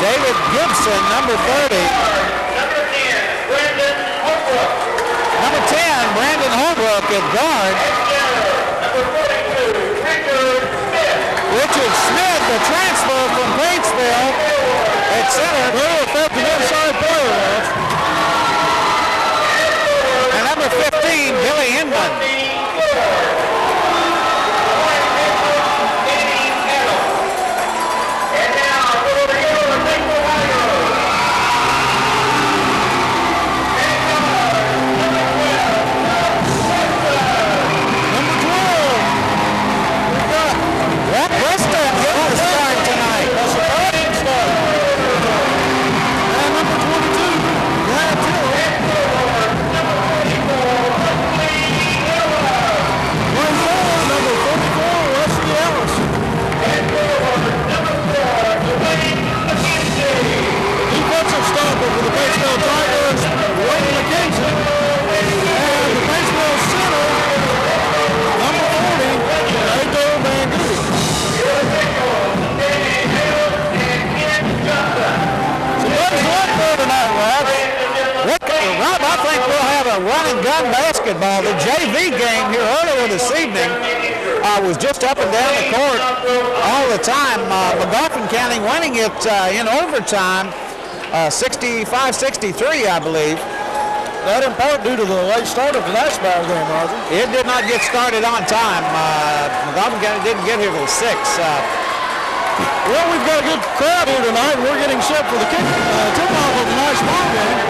David Gibson, number 30. Number 10, Brandon Holbrook at guard. Richard Smith, the transfer from Paintsville at center. Very effective inside player. And number 15, Billy Inman. Run and gun basketball. The JV game here earlier this evening was just up and down the court all the time. Magoffin County winning it in overtime, 65-63, I believe. That in part due to the late start of the last ball game, Roger. It did not get started on time. Magoffin County didn't get here till 6. Well, we've got a good crowd here tonight. We're getting set for the tip-off of tonight's ball game.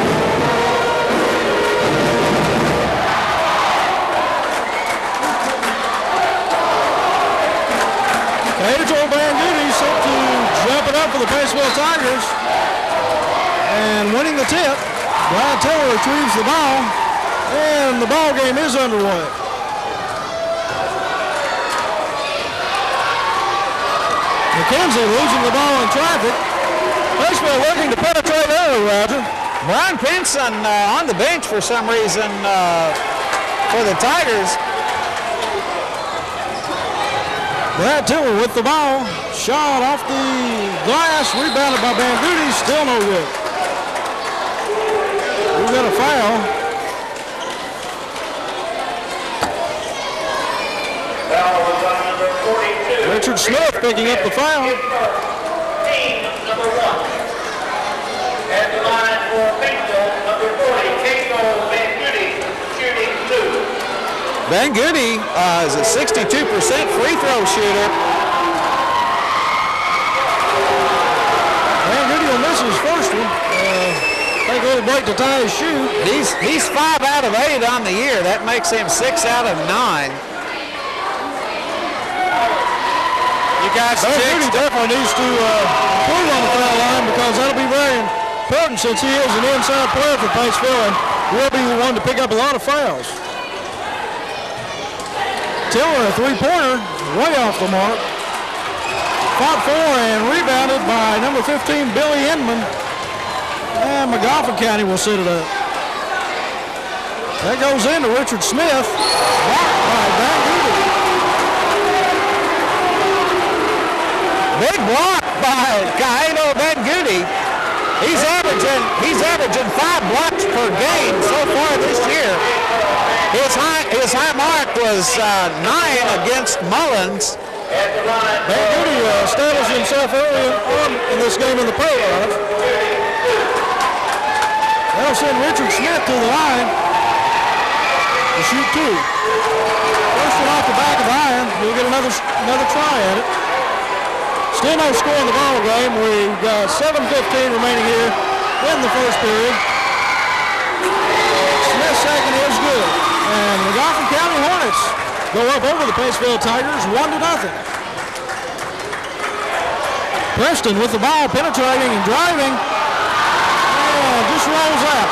Joel Van Goody set to jump it up for the Paintsville Tigers. And winning the tip, Brian Taylor retrieves the ball, and the ball game is underway. McKenzie losing the ball in traffic. Paintsville looking to penetrate early, Roger. Brian Pinson on the bench for some reason for the Tigers. Brad Tiller with the ball, shot off the glass, rebounded by Van Goody, still no good. We've got a foul. Richard Smith picking up the foul. Team number 1. At the line for Paintsville, number 40, Cato Van Goody, shooting 2. Van Goody is a 62% free throw shooter. Van Goody will miss his first one. Take a little break to tie his shoe. He's 5 out of 8 on the year. That makes him 6 out of 9. You guys, Van Goody definitely needs to improve on the foul line because that'll be very important since he is an inside player for Paintsville and will be the one to pick up a lot of fouls. Tiller, a three-pointer, way off the mark. Fought for and rebounded by number 15, Billy Inman. And Magoffin County will set it up. That goes into Richard Smith. Blocked by Van Goody. Big block by Cato Van Goody. He's averaging 5 blocks per game so far this year. His high mark was 9 against Mullins. Van Goody established himself early on in this game in the playoffs. That'll send Richard Smith to the line to shoot 2. First one off the back of the iron. He'll get another try at it. Still no score in the ball game. We've got 7:15 remaining here in the first period. Smith's second is good. And the Magoffin County Hornets go up over the Paintsville Tigers 1-0. Preston with the ball, penetrating and driving. And just rolls out.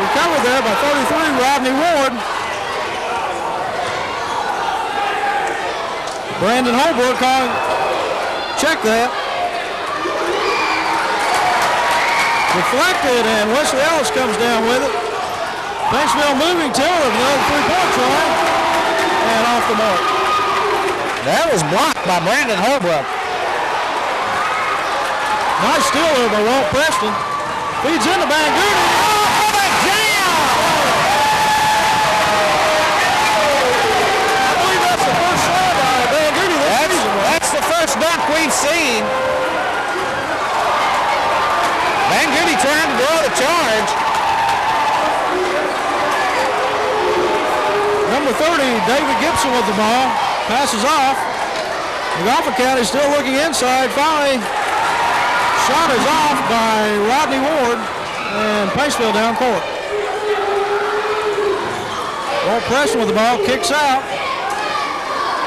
Recovered there by 33, Rodney Ward. Brandon Holbrook calling. Check that. Deflected, and Wesley Ellis comes down with it. Paintsville moving Tiller with another three-point try, and off the mark. That was blocked by Brandon Holbrook. Nice steal there by Walt Preston. Feeds into Bangudi. Oh, for the jam! I believe that's the first shot by Bangudi this season. That's the first dunk we've seen. Bangudi trying to draw the charge. Number 30, David Gibson with the ball. Passes off. Magoffin County still looking inside. Finally, shot is off by Rodney Ward and Pacefield down court. Walt Preston with the ball, kicks out.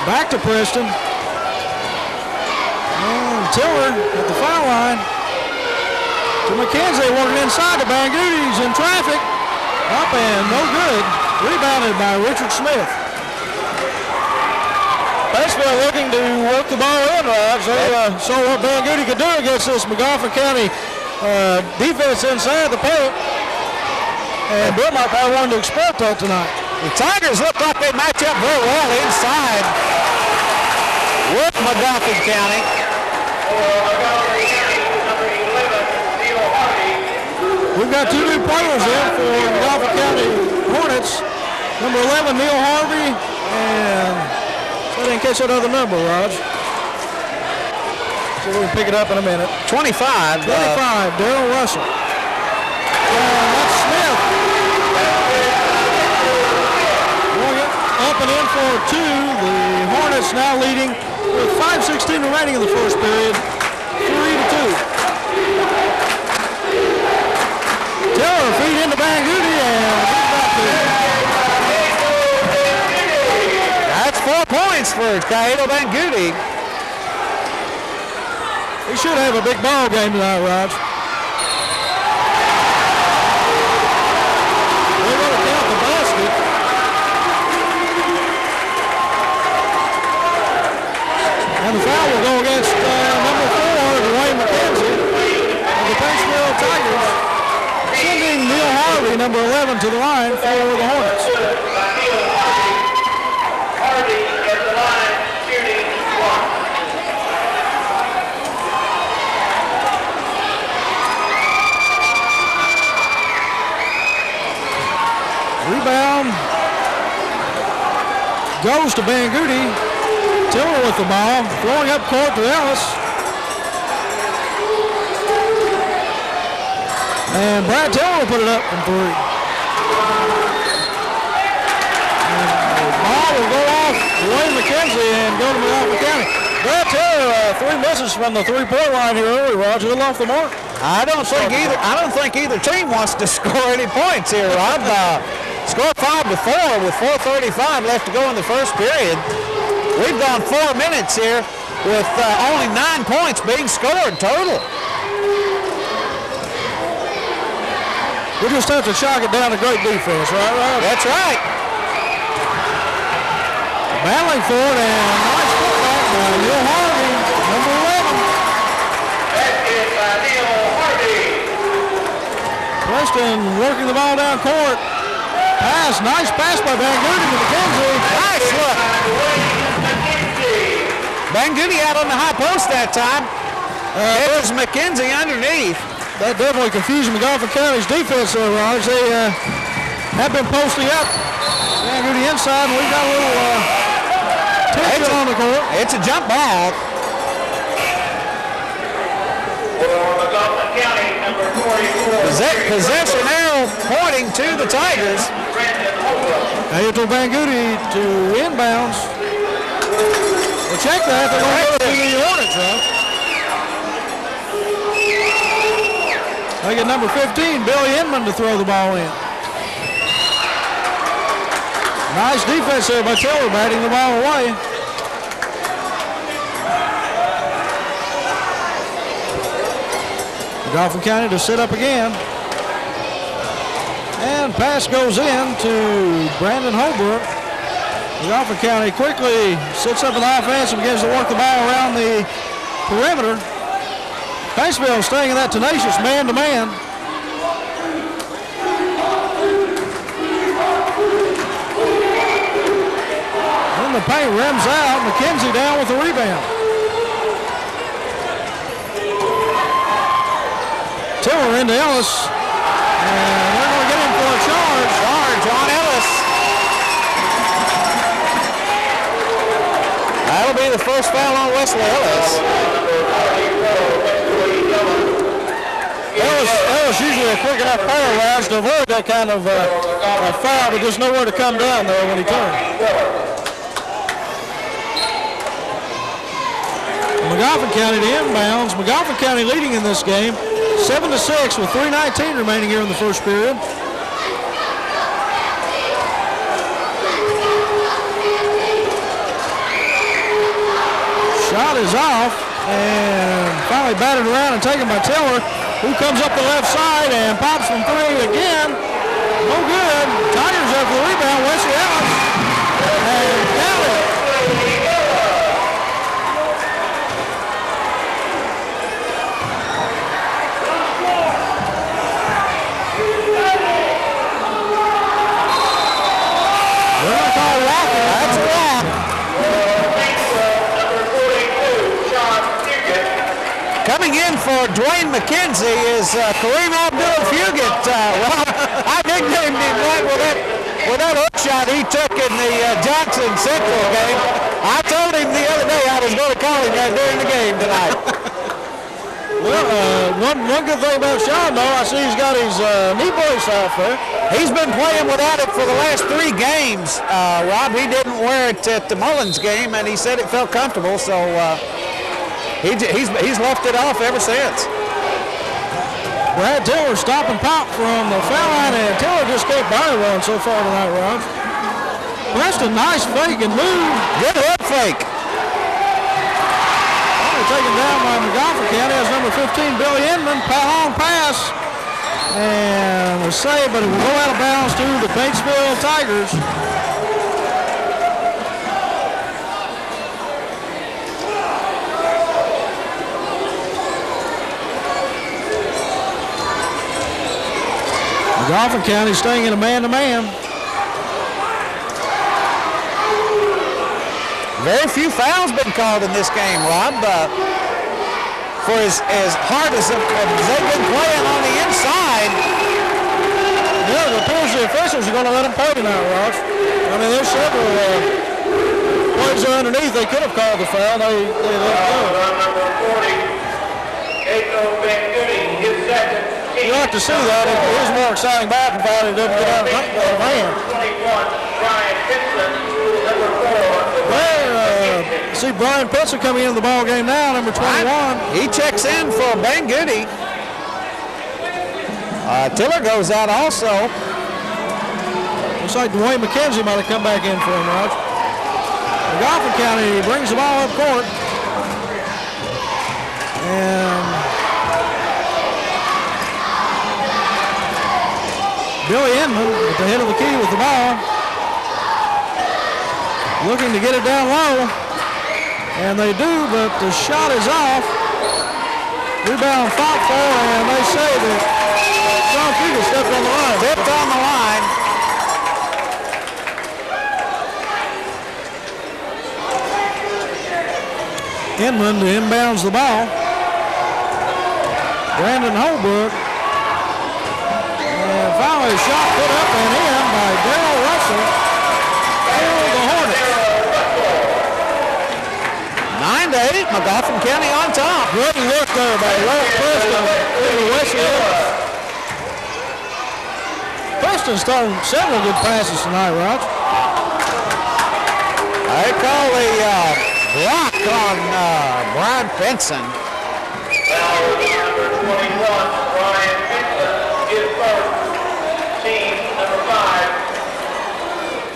Back to Preston. And Tiller at the foul line. To McKenzie working inside to Bangudi. He's in traffic. Up and no good. Rebounded by Richard Smith. Pacefield looking to work the ball in, Raj. They saw what Bangudi could do against this Magoffin County defense inside the paint. And Bill might have wanted to exploit that tonight. The Tigers look like they match up very well inside with Magoffin County. We've got two new players in for Magoffin County Hornets. Number 11, Neil Harvey, and I didn't catch that other number, Raj. So we'll pick it up in a minute. 25. 25, Darryl Russell. And that's Smith. Going up and in for two. The Hornets now leading with 5:16 remaining in the first period, 3-2. Taylor feed into Bangudi and he's back there. That's 4 points for Caedo Bangudi. He should have a big ball game tonight, Raj. They're going to count the basket. And the foul will go against number 4, Dwayne McKenzie of the Pacefield Tigers. Sending Neil Harvey, number 11, to the line for the Hornets. Harvey at the line, shooting 1. Rebound goes to Bangudi. Tiller with the ball, throwing up court to Ellis. And Brad Tiller will put it up from 3. And the ball will go off Dwayne McKenzie and go to Magoffin County. Brad Tiller, 3 misses from the 3-point line here early, Roger. A little off the mark. I don't think either team wants to score any points here, Rob. Score 5-4 with 4:35 left to go in the first period. We've gone 4 minutes here with only 9 points being scored total. We just have to chalk it down to great defense, right, Rob? That's right. Battling for it, and nice putback by Neil Harvey, number 11. That is by Neil Harvey. Preston working the ball down court. Pass, nice pass by Bangudi to McKenzie. Nice look. Bangudi out on the high post that time. It was McKenzie underneath. That definitely confused Magoffin County's defense there, Raj. They have been posting up. Bangudi inside, and we've got a little tension on the court. It's a jump ball. Possession arrow pointing to the Tigers. Ayoto Bangudi to inbounds. Well, check that. They're going to go to the Hornets, huh? They get number 15, Billy Inman, to throw the ball in. Nice defense there by Tiller, batting the ball away. Magoffin County to sit up again. And pass goes in to Brandon Holbrook. Magoffin County quickly sits up in offense and begins to work the ball around the perimeter. Pacefield staying in that tenacious man-to-man. Then the paint rims out. McKenzie down with the rebound. Tiller into Ellis. And they're going to get him for a charge. Charge on Ellis. That'll be the first foul on Wesley Ellis. Ellis usually a quick enough paralyzed to avoid that kind of foul, but there's nowhere to come down there when he turns. Magoffin County to inbounds. Magoffin County leading in this game 7-6 with 3:19 remaining here in the first period. Shot is off and finally batted around and taken by Tiller, who comes up the left side and pops from three again. No good. Tigers up for the rebound. Wesley Ellis and counted. They're going to call walking. That's a walk. Coming in for Dwayne McKenzie is Kareem Abdul-Fugit. Well, I nicknamed him that with that hook shot he took in the Johnson Central game. I told him the other day I was going to call him that during the game tonight. Well, one good thing about Sean, though, I see he's got his knee brace off there. He's been playing without it for the last 3 games. Rob, he didn't wear it at the Mullins game, and he said it felt comfortable, so he's left it off ever since. Brad Tiller stop and pop from the foul line, and Tiller just can't buy one so far tonight, Rob. Preston, nice fake and move. Good hook fake. Taken down by Magoffin County as number 15, Billy Inman. Long pass. And a save, but it will go out of bounds to the Batesville Tigers. Magoffin County staying in a man-to-man. Very few fouls been called in this game, Rob. For as hard as they've been playing on the inside. Yeah, it appears the officials are going to let them play tonight, Rob. I mean, there's several plays underneath. They could have called the foul. They let it go. Number 40, Echo Van Gooding, his second. You like to see that. It is more exciting back and foul. It doesn't get out of hand. 21, Brian Pitson, number 4. See Brian Pitson coming into the ball game now, number 21. He checks in for Ben Goody. Tiller goes out also. Looks like Dwayne McKenzie might have come back in for him, Raj. Magoffin County brings the ball up court. And Billy Inman at the head of the key with the ball. Looking to get it down low. And they do, but the shot is off. Rebound fought for, and they say that John Fugel stepped on the line. Stepped on the line. Inman inbounds the ball. Brandon Holbrook. And finally a shot put up and in by Darrell Russell. The Hornets. 9-8, Magoffin County on top. Good look there by Ralph Preston into Wesley Ellis. Preston's throwing several good passes tonight, Raj. They call the block on Brian Benson. Foul number 21, Brian Pitson, his first. Team number 5,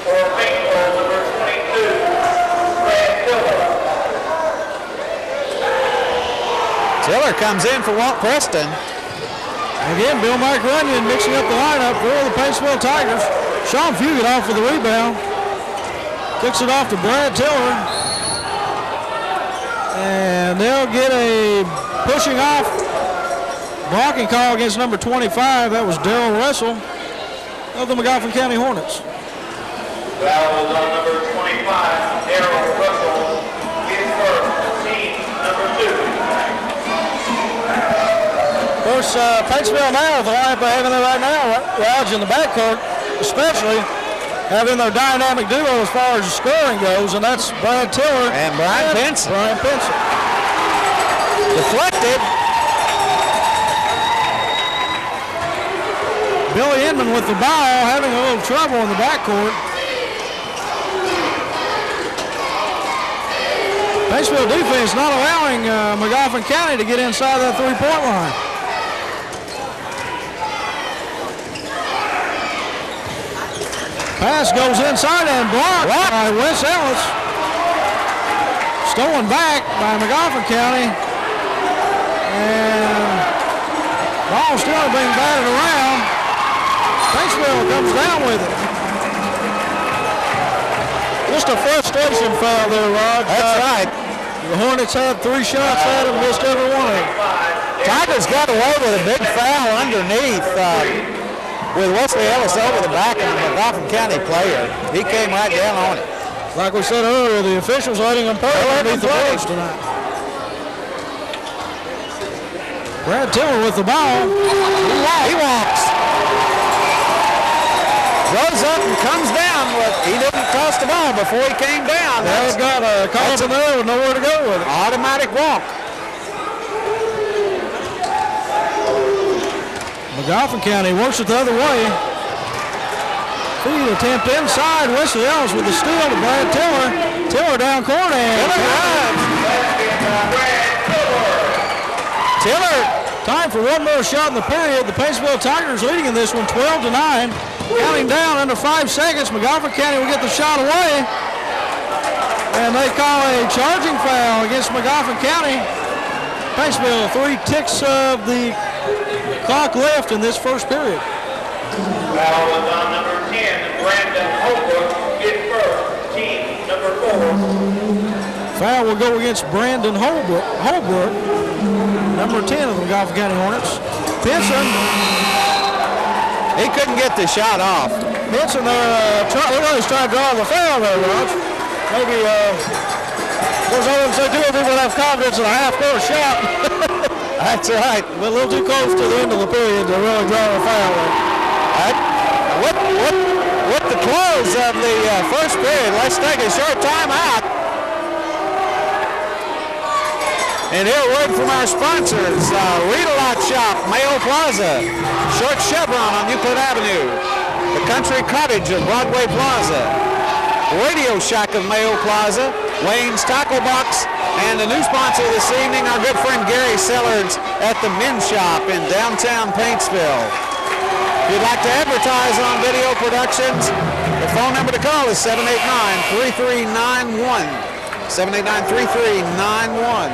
for Batesville, number 22, Brad Tiller. Tiller comes in for Walt Preston. Again, Bill Mike Runyon mixing up the lineup for the Batesville Tigers. Sean Fugit off for the rebound. Kicks it off to Brad Tiller. And they'll get a pushing off blocking call against number 25. That was Darrell Russell of the Magoffin County Hornets. Foul is on number 25, Darrell Russell, his first. Team number 2. First course, Paintsville now, the lineup they're having there right now, Raj in the backcourt, especially having their dynamic duo as far as scoring goes, and that's Brad Tiller and Brian Pinson. Deflected. Billy Inman with the ball, having a little trouble in the backcourt. Paintsville defense not allowing Magoffin County to get inside that three-point line. Pass goes inside and blocked by Wes Ellis. Stolen back by Magoffin County. And ball still being batted around. Paintsville comes down with it. Just a frustration foul there, Rod. That's right. The Hornets had 3 shots at him, missed every one of them. Tigers got away with a big foul underneath with Wesley Ellis over the back of the Magoffin County player. He came right down on it. Like we said earlier, the officials letting them play underneath the boards tonight. Brad Tiller with the ball. He walks. Goes up and comes down. He didn't toss the ball before he came down. They've got a call up in there with nowhere to go with it. Automatic walk. Magoffin County works it the other way. Feed attempt inside. Wesley Ellis with the steal to Brad Tiller. Tiller down court and Tiller. Time for one more shot in the period. The Paintsville Tigers leading in this one 12-9. Counting down under 5 seconds. Magoffin County will get the shot away. And they call a charging foul against Magoffin County. Paintsville, 3 ticks of the clock left in this first period. Foul was on number 10, Brandon Holbrook, hit first, team number 4. Foul will go against Brandon Holbrook, number 10 of the Magoffin County Hornets. Pinson. He couldn't get the shot off. Pinson, look like he's trying to draw the foul there, Raj. Maybe, I wouldn't say too many people have confidence in a half-court shot. That's right. But a little too close to the end of the period to really draw a foul. With the close of the first period, let's take a short time out. And hear a word from our sponsors, Read-A-Lot Shop, Mayo Plaza, Short Chevron on Euclid Avenue, the Country Cottage of Broadway Plaza, Radio Shack of Mayo Plaza, Wayne's Tackle Box, and the new sponsor this evening, our good friend Gary Sellards at the Men's Shop in downtown Paintsville. If you'd like to advertise on video productions, the phone number to call is 789-3391. 789-3391.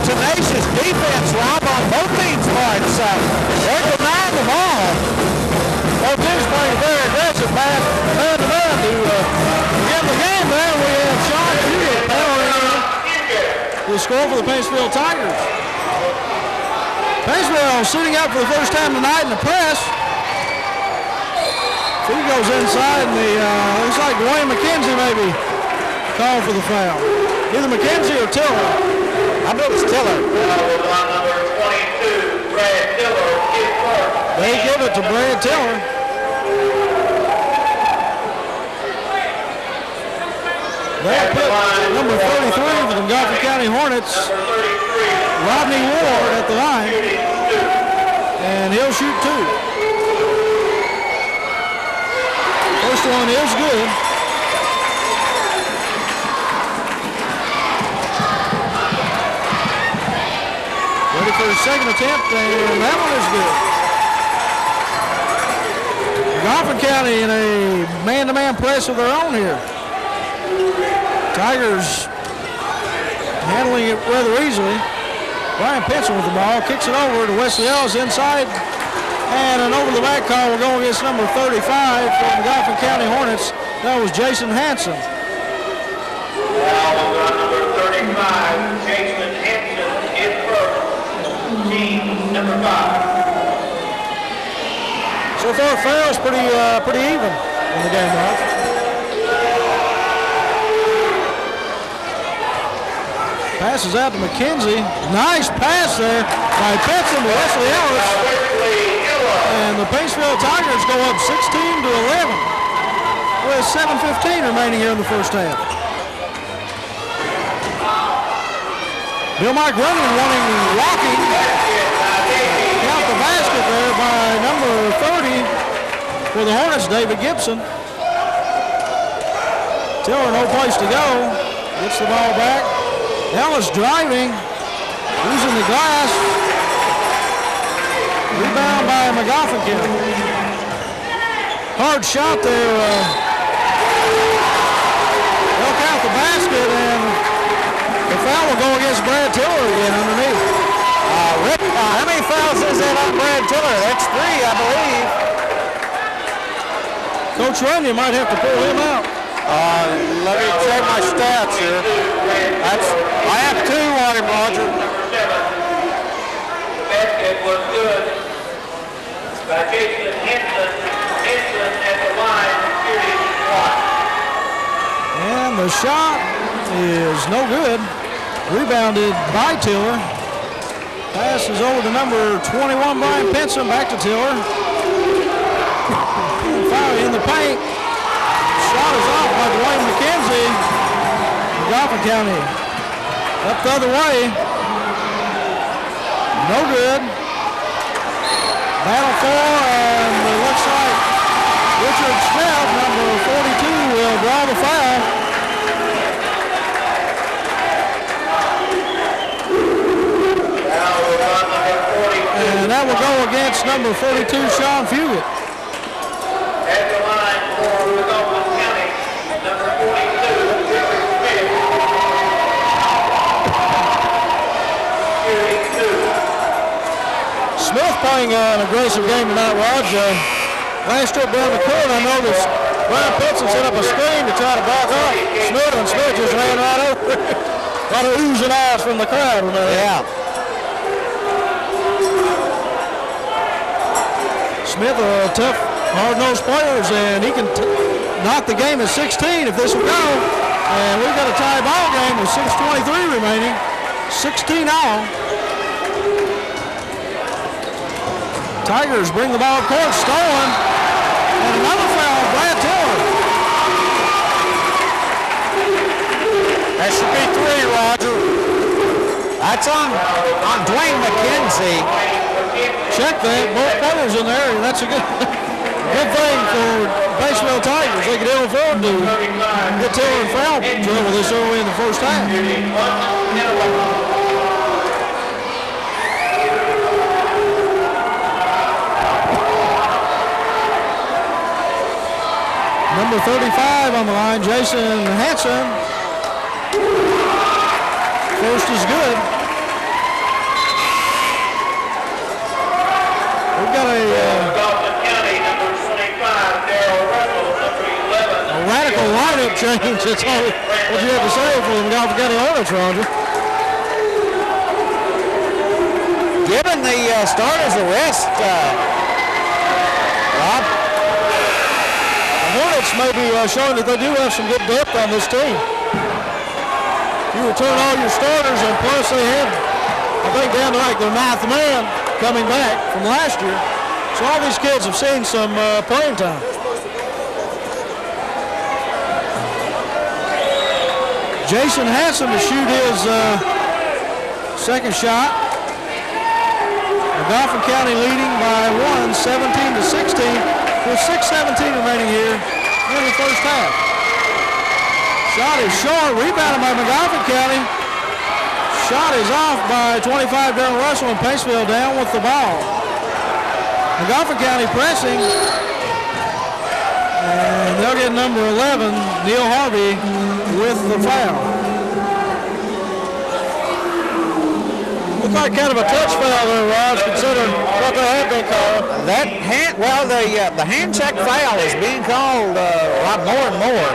Tenacious defense, Rob, on both teams' parts. They're denying the ball. Both teams playing very aggressive man-to-man to begin the game. There we have Sean Hewitt powering the score for the Paintsville Tigers. Paintsville sitting out for the first time tonight in the press. He goes inside and looks like Dwayne McKenzie maybe called for the foul. Either McKenzie or Tiller. I believe it's Tiller. Number 22, Brad Tiller, hit first. They give it to Brad Tiller. They put number 33 for the Magoffin County Hornets, Rodney Ward, at the line, and he'll shoot 2. First one is good. Ready for his second attempt, and that one is good. Magoffin County in a man-to-man press of their own here. Tigers handling it rather easily. Brian Pinson with the ball, kicks it over to Wesley Ellis inside. And an over-the-back call will go against number 35 from the Magoffin County Hornets. That was Jason Hanson. Now number 35, Jason Hanson is first. Team number 5. So far, fouls pretty even in the game, Rod. Passes out to McKenzie. Nice pass there by Pinson to Wesley Ellis. And the Paintsville Tigers go up 16-11 with 7:15 remaining here in the first half. Bill Mike Runyon walking. Count the basket there by number 30 for the Hornets, David Gibson. Tiller no place to go. Gets the ball back. Ellis driving, using the glass. Rebound by Magoffin County. Hard shot there. They'll count the basket, and the foul will go against Brad Tiller again underneath. Rick, how many fouls is that on Brad Tiller? That's 3, I believe. Coach Runyon might have to pull him out. Let me check my stats here. I have 2 on him, Roger. Basket was good by Jason Henson. Henson at the line, shooting 1. And the shot is no good. Rebounded by Tiller. Pass is over to number 21, Brian Pinson, back to Tiller. Foul in the paint. Shot is off by Dwayne McKenzie. Magoffin County up the other way. No good. Battle for, and it looks like Richard Smith, number 42, will draw the foul. And that will go against number 42, Sean Fugit. At the line for Magoffin County, number 42, Richard Smith. Shooting 2. Smith playing an aggressive game tonight, Raj. Last trip down the court, I noticed Brian Pinson set up a screen to try to back up Smith, and Smith just ran right over. A lot of oohs and ahs from the crowd. Yeah. Smith, a tough, hard-nosed player, and he can knock the game at 16 if this will go. And we've got a tie ball game with 6:23 remaining. 16 all. Tigers bring the ball up court, stolen. And another foul, Brad Tiller. That should be 3, Roger. That's on Dwayne McKenzie. Check that, both players in there. That's a good thing for Paintsville Tigers. They could ill afford to get Tiller in foul trouble this early in the first half. Number 35 on the line, Jason Hanson. First is good. We've got Magoffin County, number 25, Darryl Russell, number 11. a radical lineup change. That's all what you have to say for the Magoffin County Hornets, Roger. Given the starters a rest, Rob. The Hornets may be showing that they do have some good depth on this team. You return all your starters, and plus they have, I think, down to like their 9th man coming back from last year. So all these kids have seen some playing time. Jason Hanson to shoot his second shot. Magoffin County leading by 1, 17-16, with 6:17 remaining here in the first half. Shot is short, rebounded by Magoffin County. Shot is off by 25, Darryl Russell, and Paintsville down with the ball. Magoffin County pressing, and they'll get number 11, Neil Harvey, with the foul. Looks like kind of a touch foul there, Raj, considering what they have been called. That hand, well, the hand check foul is being called a lot more and more.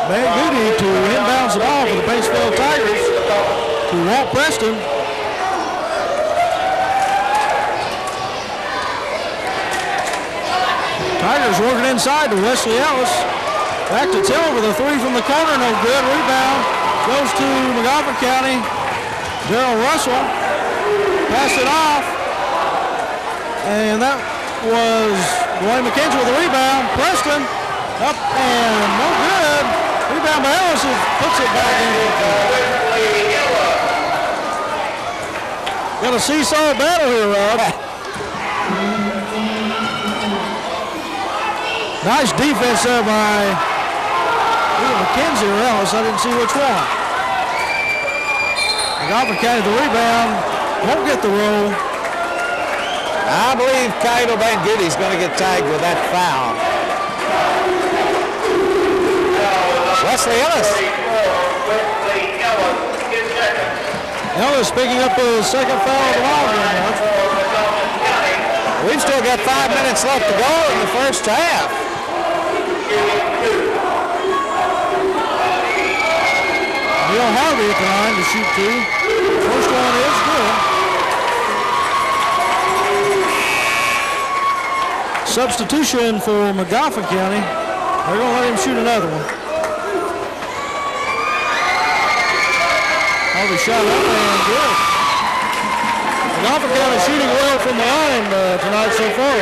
Van Goody to inbounds the ball for the Paintsville Tigers to Walt Preston. Tigers working inside to Wesley Ellis. Back to Tiller with a three from the corner, no good. Rebound goes to Magoffin County. Darrell Russell passed it off. And that was Dwayne McKenzie with the rebound. Preston up and no good. Rebound by Ellis, who puts it back in. Got a seesaw battle here, Rob. Nice defense there by either McKenzie or Ellis. I didn't see which one. Magoffin County the rebound. Won't get the roll. I believe Kyle Van Goody's going to get tagged with that foul. Wesley Ellis. Ellis picking up the second foul of the ball game. We've still got 5 minutes left to go in the first half. Neil Harvey at the line to shoot two. First one is good. Substitution for Magoffin County. They're going to let him shoot another one. Harvey shot up and good. Magoffin County shooting well from the line tonight so far.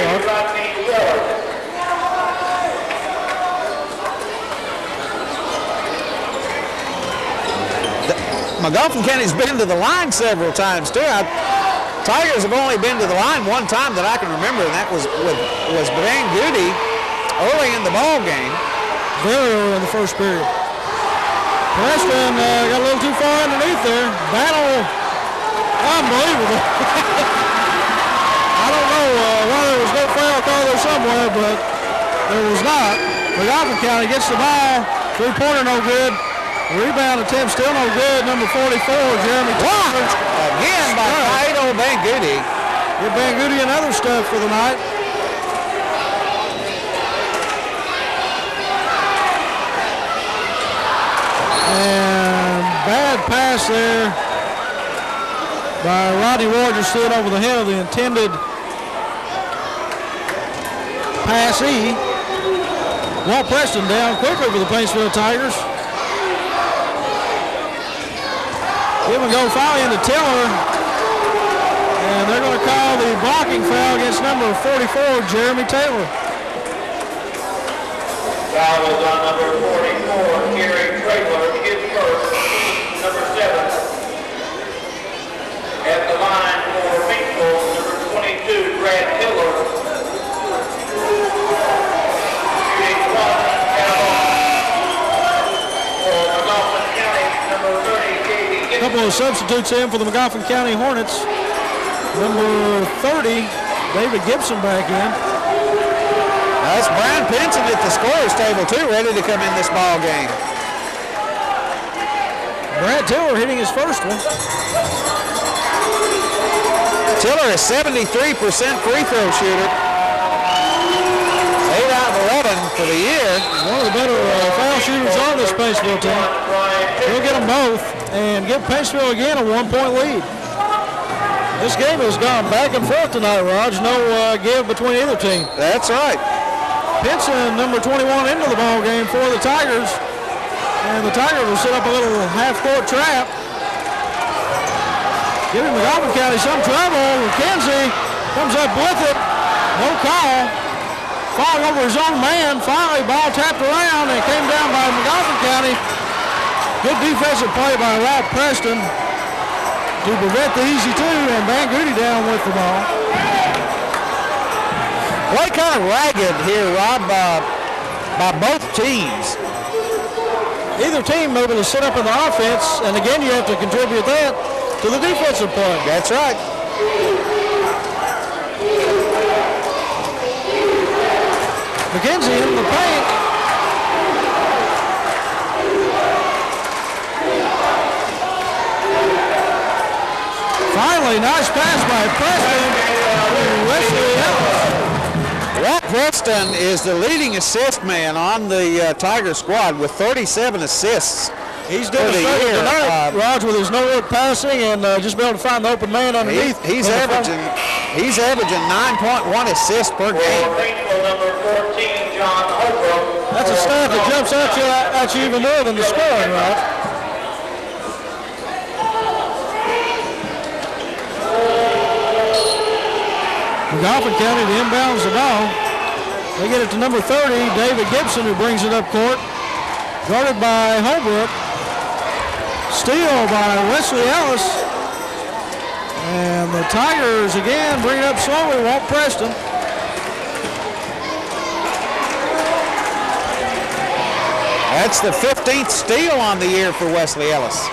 Magoffin County's been to the line several times too. Tigers have only been to the line one time that I can remember, and that was Van Goody early in the ball game. Very early in the first period. Preston got a little too far underneath there. Battle, unbelievable. I don't know why there was no foul call there somewhere, but there was not. Magoffin County gets the ball. Three-pointer no good. Rebound attempt still no good. Number 44, Jeremy Taylor. Again by Kyle Van Goody. Give Van Goody another step for the night. And bad pass there by Rodney Ward, just stood over the head of the intended passee. Walt Preston down quickly for the Paintsville Tigers. Give and go foul into Tiller. And they're going to call the blocking foul against number 44, Jeremy Taylor. Foul was on number 44, Gary Traylor, his first, number 7. At the line for Paintsville, number 22, Brad Tiller. Shooting one, for Magoffin County, number 30, J.D. A couple of substitutes in for the Magoffin County Hornets. Number 30, David Gibson back in. That's Brian Pinson at the scorer's table too, ready to come in this ball game. Brad Tiller hitting his first one. Tiller is 73% free throw shooter. 8 out of 11 for the year. One of the better foul shooters on this Paintsville team. He'll get them both and give Paintsville again a 1-point lead. This game has gone back and forth tonight, Raj. No give between either team. That's right. Pinson, number 21, into the ball game for the Tigers. And the Tigers will set up a little half-court trap. Giving Magoffin County some trouble. McKenzie comes up with it. No call. Falling over his own man. Finally, ball tapped around and came down by Magoffin County. Good defensive play by Walt Preston to prevent the easy two, and Van Goody down with the ball. Play kind of ragged here, Rob, by both teams. Either team able to set up in the offense, and again, you have to contribute that to the defensive play. That's right. McKenzie in the paint. nice pass by Preston to Wesley Ellis. Walt Preston is the leading assist man on the Tiger squad with 37 assists. He's doing the year tonight, Raj, with his no-look passing and just be able to find the open man underneath. He's averaging 9.1 assists per game. That's a stat that jumps at you even more than the scoring, Raj. Magoffin County to inbounds the ball. They get it to number 30, David Gibson, who brings it up court. Guarded by Holbrook. Steal by Wesley Ellis. And the Tigers again bring it up slowly. Walt Preston. That's the 15th steal on the year for Wesley Ellis.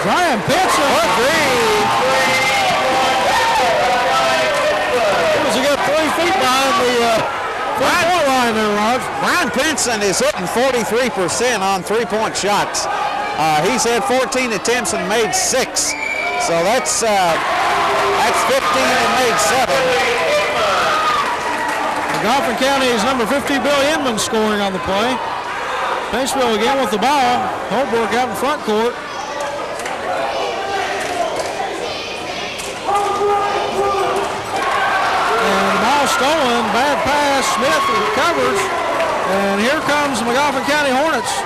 Brian Pinson. He got 3 feet behind the three-point line there, Raj. Brian Pinson is hitting 43% on three-point shots. He's had 14 attempts and made 6. So that's 15 and made 7. Magoffin County's number 50, Bill Inman, scoring on the play. Paintsville again with the ball. Holbrook out in front court. And the ball stolen. Bad pass. Smith recovers. And here comes Magoffin County Hornets.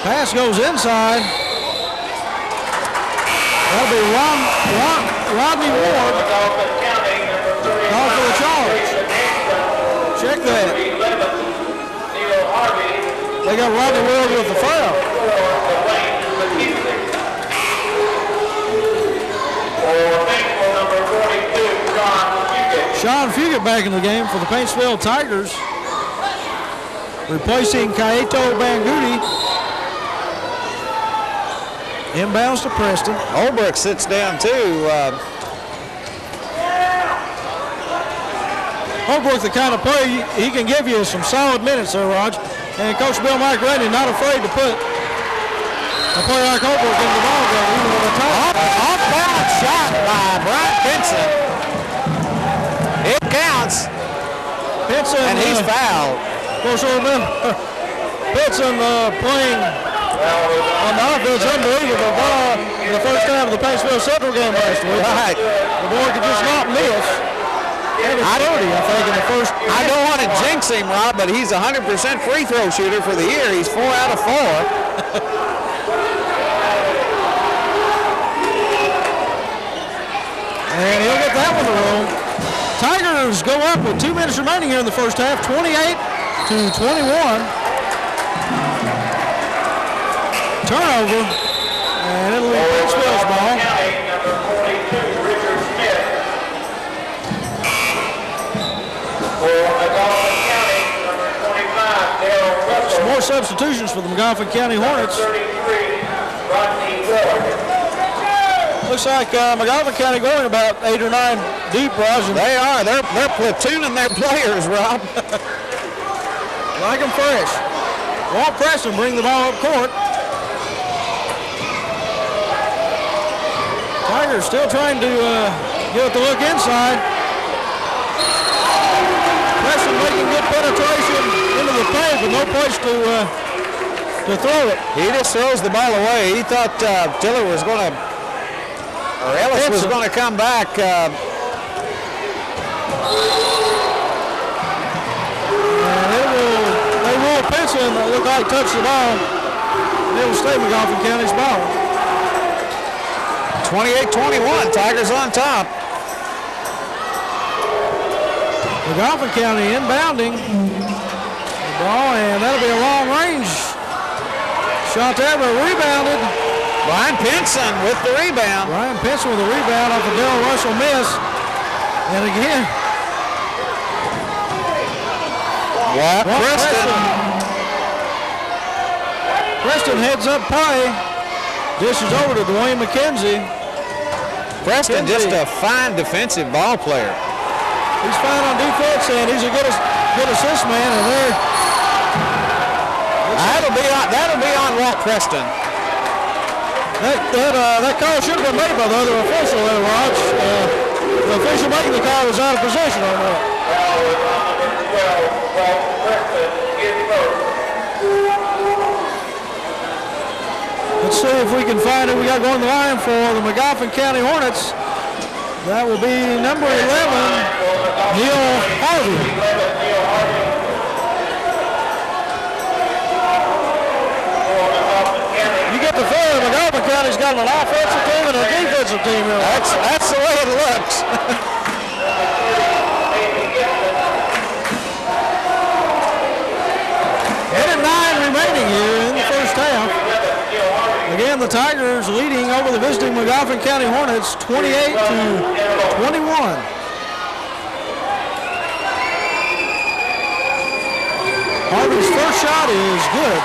Pass goes inside. That'll be Rodney Ward. Call for the charge. Check that. They got Rodney Ward with the foul. Sean Fugit back in the game for the Paintsville Tigers. Replacing Kaito Banguti. Inbounds to Preston. Holbrook sits down too. Holbrook, the kind of player he can give you some solid minutes there, Raj. And Coach Bill Mike Randy not afraid to put a player like Holbrook in the ball game, even with a tie. Off-balance shot by Brian Pinson. It counts. Pinson, and he's fouled. Of course, Pinson playing on the offense, unbelievable ball in the first half of the Paintsville Central game last week. Right. The boy could just not miss. I think, in the first. I don't want to jinx him, Rob, but he's 100% free throw shooter for the year. He's 4 out of 4. And he'll get that one to roll. Tigers go up with 2 minutes remaining here in the first half, 28-21. Turnover, and it'll be Paintsville's ball. Some more substitutions for the Magoffin County Hornets. Looks like Magoffin County going about 8 or 9 deep, Raj. They are. They're platooning their players, Rob. Like them fresh. Walt Preston bring the ball up court. Tigers still trying to get it to look inside. Preston making good penetration into the paint, but no place to throw it. He just throws the ball away. He thought Tiller was going to, or Ellis was going to come back. And they will Pinson look like touch the ball. And it will stay Magoffin County's ball. 28-21, Tigers on top. Magoffin County inbounding the ball, and that'll be a long range shot there, but rebounded. Brian Pinson with the rebound. Brian Pinson with the rebound off the Darrell Russell miss. And again, Preston heads up play. Dishes over to Dwayne McKenzie. Preston just a fine defensive ball player. He's fine on defense, and he's a good assist man. And there, that'll be on Walt Preston. That call should have been made by the other official there, Raj. The official making the call was out of position on that. Let's see if we can find who we got going the line for the Magoffin County Hornets. That will be number 11, Neil Harvey. You get the feeling Magoffin County's got an offensive team and a defensive team. That's the way it looks. Minute 9 remaining here in the first half. Again, the Tigers leading over the visiting Magoffin County Hornets 28-21. Harvey's first shot is good.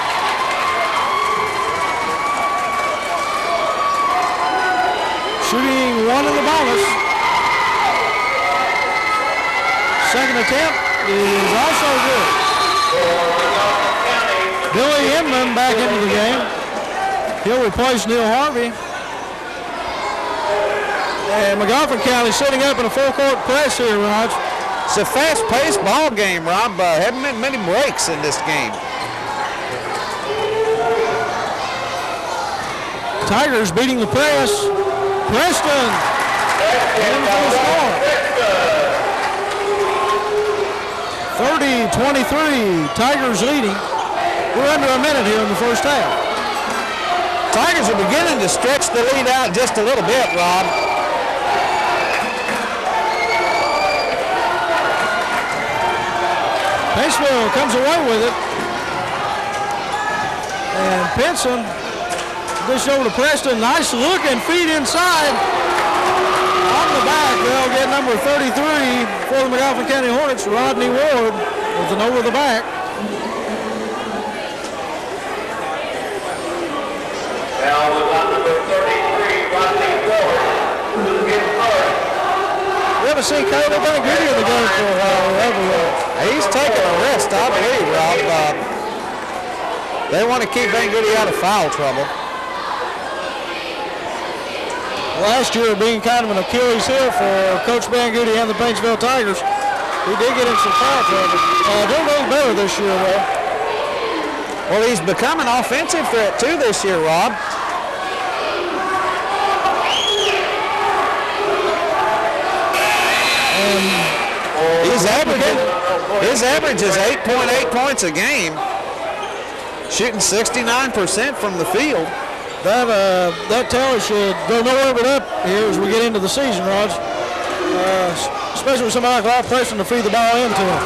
Shooting one in the bonus. Second attempt is also good. Billy Inman back into the game. He'll replace Neil Harvey. And Magoffin County setting up in a full-court press here, Raj. It's a fast-paced ball game, Rob. Haven't been many breaks in this game. Tigers beating the press. Preston in for the score. 30-23, Tigers leading. We're under a minute here in the first half. Tigers are beginning to stretch the lead out just a little bit, Rob. Paintsville comes away with it. And Pinson, dish over to Preston. Nice looking feed inside. On the back, they'll get number 33 for the Magoffin County Hornets, Rodney Ward, with an over the back. Now we got number 33, Rodney Ward, who's getting hurt. We haven't seen Caleb Van Goody in the game for a while, have we? He's taking a rest, I believe, Rob. They want to keep Van Goody out of foul trouble. Last year being kind of an Achilles heel for Coach Van Goody and the Paintsville Tigers. He did get in some foul trouble. They're a little better this year, though. Well, he's become an offensive threat, too, this year, Rob. His average is 8.8 points a game, shooting 69% from the field. That tally should go nowhere but up here as we get into the season, Raj. Especially with somebody like Rob Preston to feed the ball into him.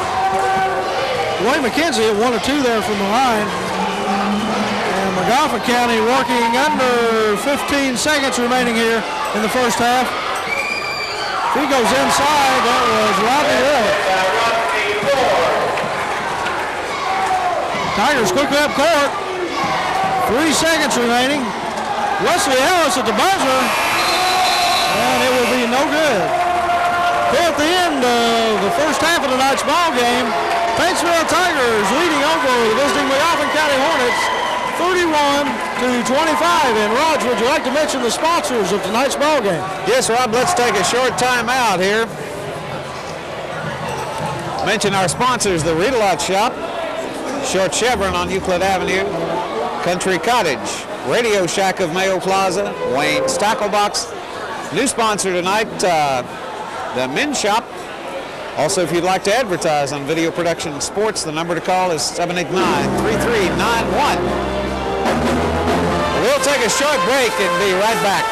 Dwayne McKenzie at 1 or 2 there from the line. And Magoffin County working under 15 seconds remaining here in the first half. If he goes inside, that was Rodney Ward. Tigers quickly up court. 3 seconds remaining. Wesley Ellis at the buzzer. And it will be no good. Here at the end of the first half of tonight's ball game, Paintsville Tigers leading over the visiting Magoffin County Hornets 31-25. And Raj, would you like to mention the sponsors of tonight's ball game? Yes, Rob, let's take a short time out here. Mention our sponsors, the Read-A-Lot Shop, Short Chevron on Euclid Avenue, Country Cottage, Radio Shack of Mayo Plaza, Wayne's Tackle Box. New sponsor tonight, the Men's Shop. Also, if you'd like to advertise on Video Production Sports, the number to call is 789-3391. We'll take a short break and be right back.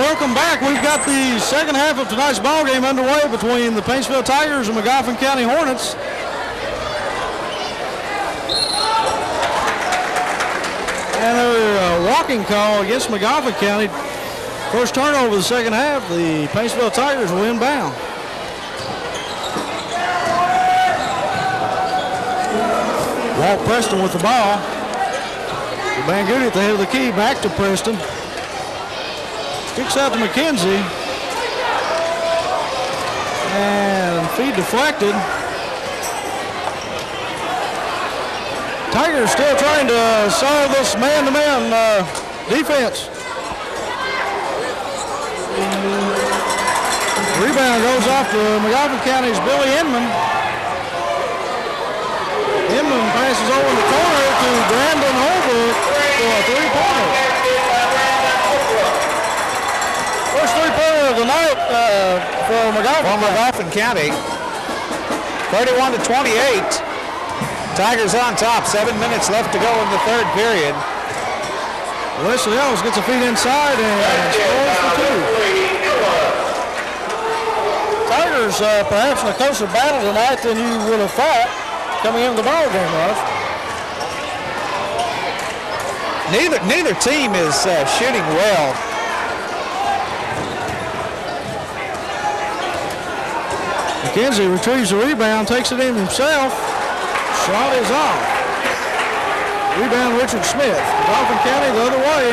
Welcome back. We've got the second half of tonight's ball game underway between the Paintsville Tigers and Magoffin County Hornets. And a walking call against Magoffin County. First turnover of the second half, the Paintsville Tigers will inbound. Walt Preston with the ball. Van Goody at the head of the key, back to Preston. Kicks out to McKenzie. And feed deflected. Tigers still trying to solve this man-to-man defense. Rebound goes off to Magoffin County's Billy Inman. Inman passes over in the corner to Brandon Holbrook for a three-pointer. First three-pointer of the night for Magoffin County. 31-28. Tigers on top. 7 minutes left to go in the third period. Wesley Ellis gets a feed inside and scores for two. Tigers perhaps in a closer battle tonight than you would have thought coming into the ball game, Russ. Neither team is shooting well. McKenzie retrieves the rebound, takes it in himself. Shot is off. Rebound Richard Smith. Magoffin County the other way.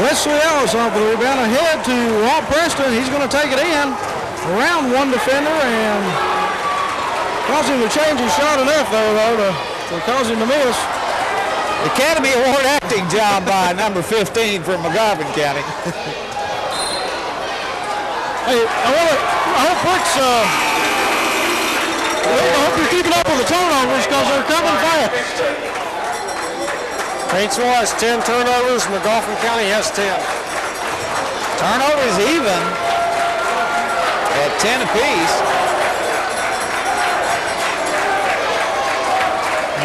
Wesley Ellis off the rebound ahead to Walt Preston. He's going to take it in. Around one defender and cause him to change his shot enough though to cause him to miss. Academy Award acting job by number 15 from Magoffin County. Hey, I hope you're keeping up with the turnovers because they're coming fast. Paintsville has 10 turnovers. Magoffin County has 10. Turnovers even at 10 apiece.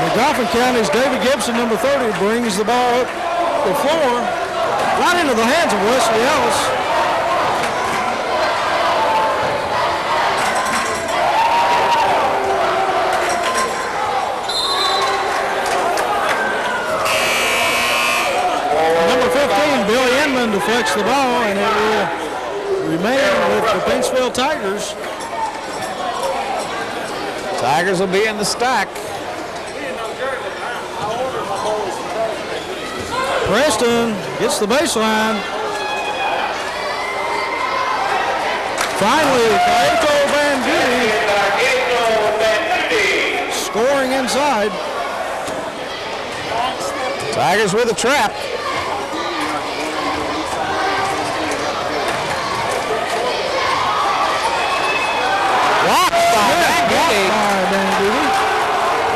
Magoffin County's David Gibson, number 30, brings the ball up the floor right into the hands of Wesley Ellis. Billy Inman deflects the ball, and it will remain with the Paintsville Tigers. Tigers will be in the stack. Preston gets the baseline. Finally, Kaito Van Goody scoring inside. Tigers with a trap.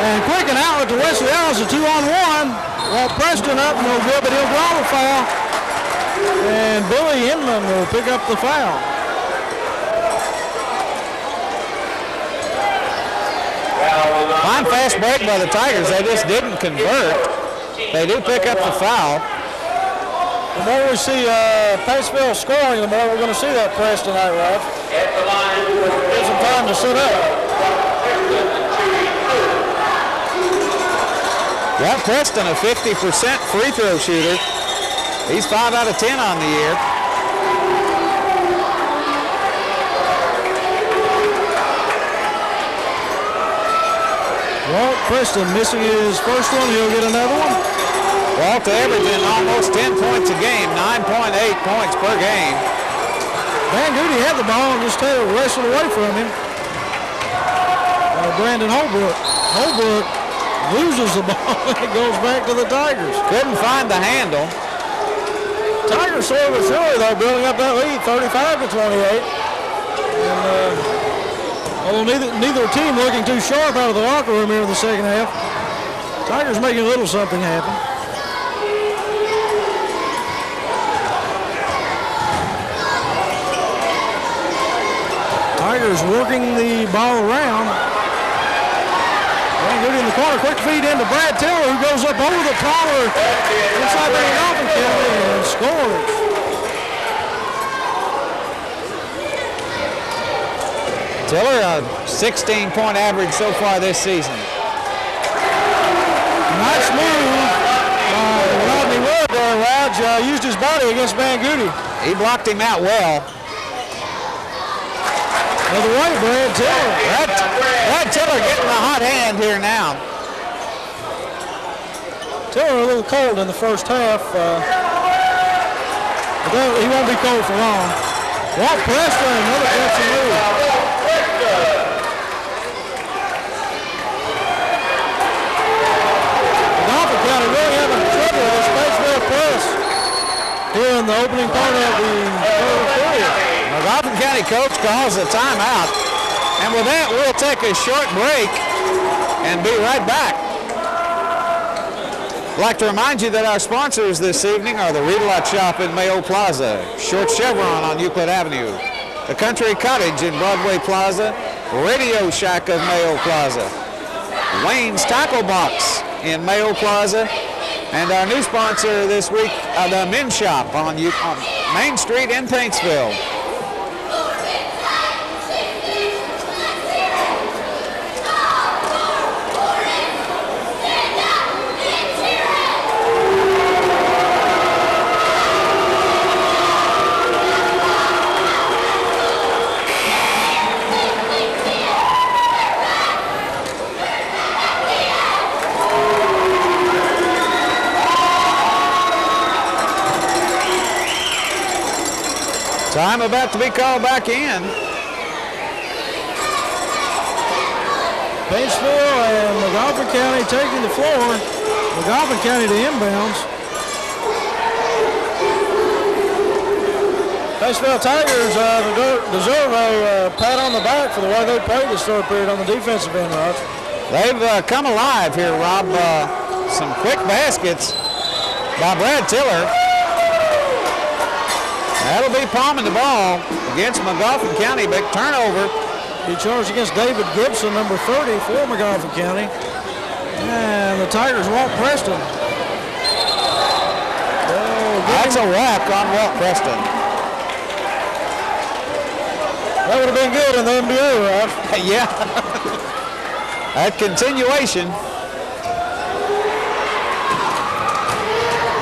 And quick and outlet to Wesley Ellis, a 2-on-1. Walt Preston up, no good, but he'll draw the foul. And Billy Inman will pick up the foul. Fine fast break by the Tigers. They just didn't convert. They do pick up the foul. The more we see Paintsville scoring, the more we're going to see that press tonight, Ralph. Give some time to sit up. Well, Preston, a 50% free throw shooter. He's 5 out of 10 on the year. Walt Preston missing his first one. He'll get another one. Walt averaging almost 10 points a game, 9.8 points per game. Van Goody had the ball and just had it wrestled away from him. Brandon Holbrook. Holbrook loses the ball and it goes back to the Tigers. Couldn't find the handle. Tigers sort of surely though, building up that lead, 35-28. And although neither team looking too sharp out of the locker room here in the second half, Tigers making a little something happen. Tigers working the ball around. Van Goody in the the corner. Quick feed into Brad Tiller, who goes up over the collar inside the Magoffin County and scores. Tiller, a 16-point average so far this season. Nice move by Rodney Wood there, Raj. Used his body against Van Goody. He blocked him out well. Another way, Brad Tiller. Brad Tiller getting a hot hand here now. Tiller a little cold in the first half. But he won't be cold for long. Walt Preston, another defensive move. Magoffin County really having trouble with this Batesville press here in the opening part of the third period. Magoffin County coach calls a timeout. And with that, we'll take a short break and be right back. I'd like to remind you that our sponsors this evening are the Read-A-Lot Shop in Mayo Plaza, Short Chevron on Euclid Avenue, the Country Cottage in Broadway Plaza, Radio Shack of Mayo Plaza, Wayne's Tackle Box in Mayo Plaza, and our new sponsor this week, the Men's Shop on Main Street in Paintsville. Time about to be called back in. Paintsville and Magoffin County taking the floor. Magoffin County to inbounds. Paintsville Tigers deserve a pat on the back for the way they played this third period on the defensive end, Raj. They've come alive here, Rob. Some quick baskets by Brad Tiller. That'll be palming the ball against Magoffin County. Big turnover. He charged against David Gibson, number 30 for Magoffin County. And the Tigers, Walt Preston. That's a whack on Walt Preston. That would have been good in the NBA, Ralph. Yeah. That continuation.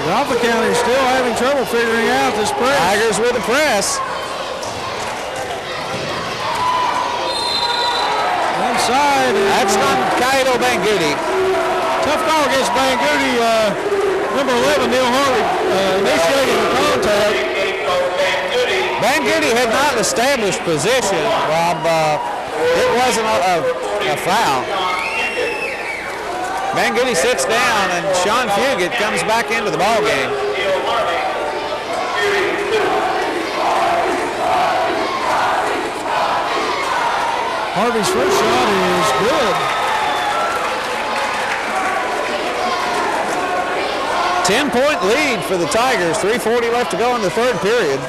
Magoffin County is still having trouble figuring out this press. Tigers with the press. Inside. That's on Cairo Bangoody. Tough call against Bangoody. Number 11, Neil Harvey, initiating the contact. Bangoody had not established position, Rob. It wasn't a foul. Bangoody sits down, and Sean Fugit comes back into the ball game. Harvey's first shot is good. 10-point lead for the Tigers. 3:40 left to go in the third period.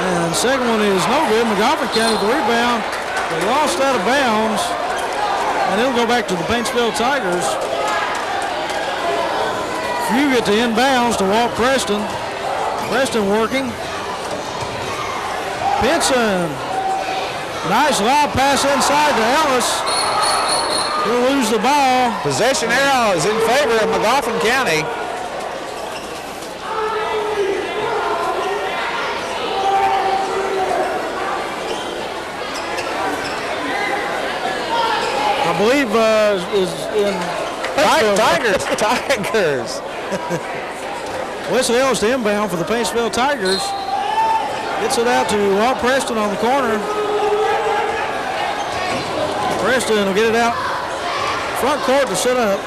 And the second one is no good. Magoffin County the rebound. They lost out of bounds, and it'll go back to the Paintsville Tigers. Fugit to inbounds to Walt Preston. Preston working. Pinson. Nice lob pass inside to Ellis. He'll lose the ball. Possession arrow is in favor of Magoffin County. I believe is in Tigers. Wesley Ellis to inbound for the Paintsville Tigers. Gets it out to Walt Preston on the corner. Preston will get it out front court to set up.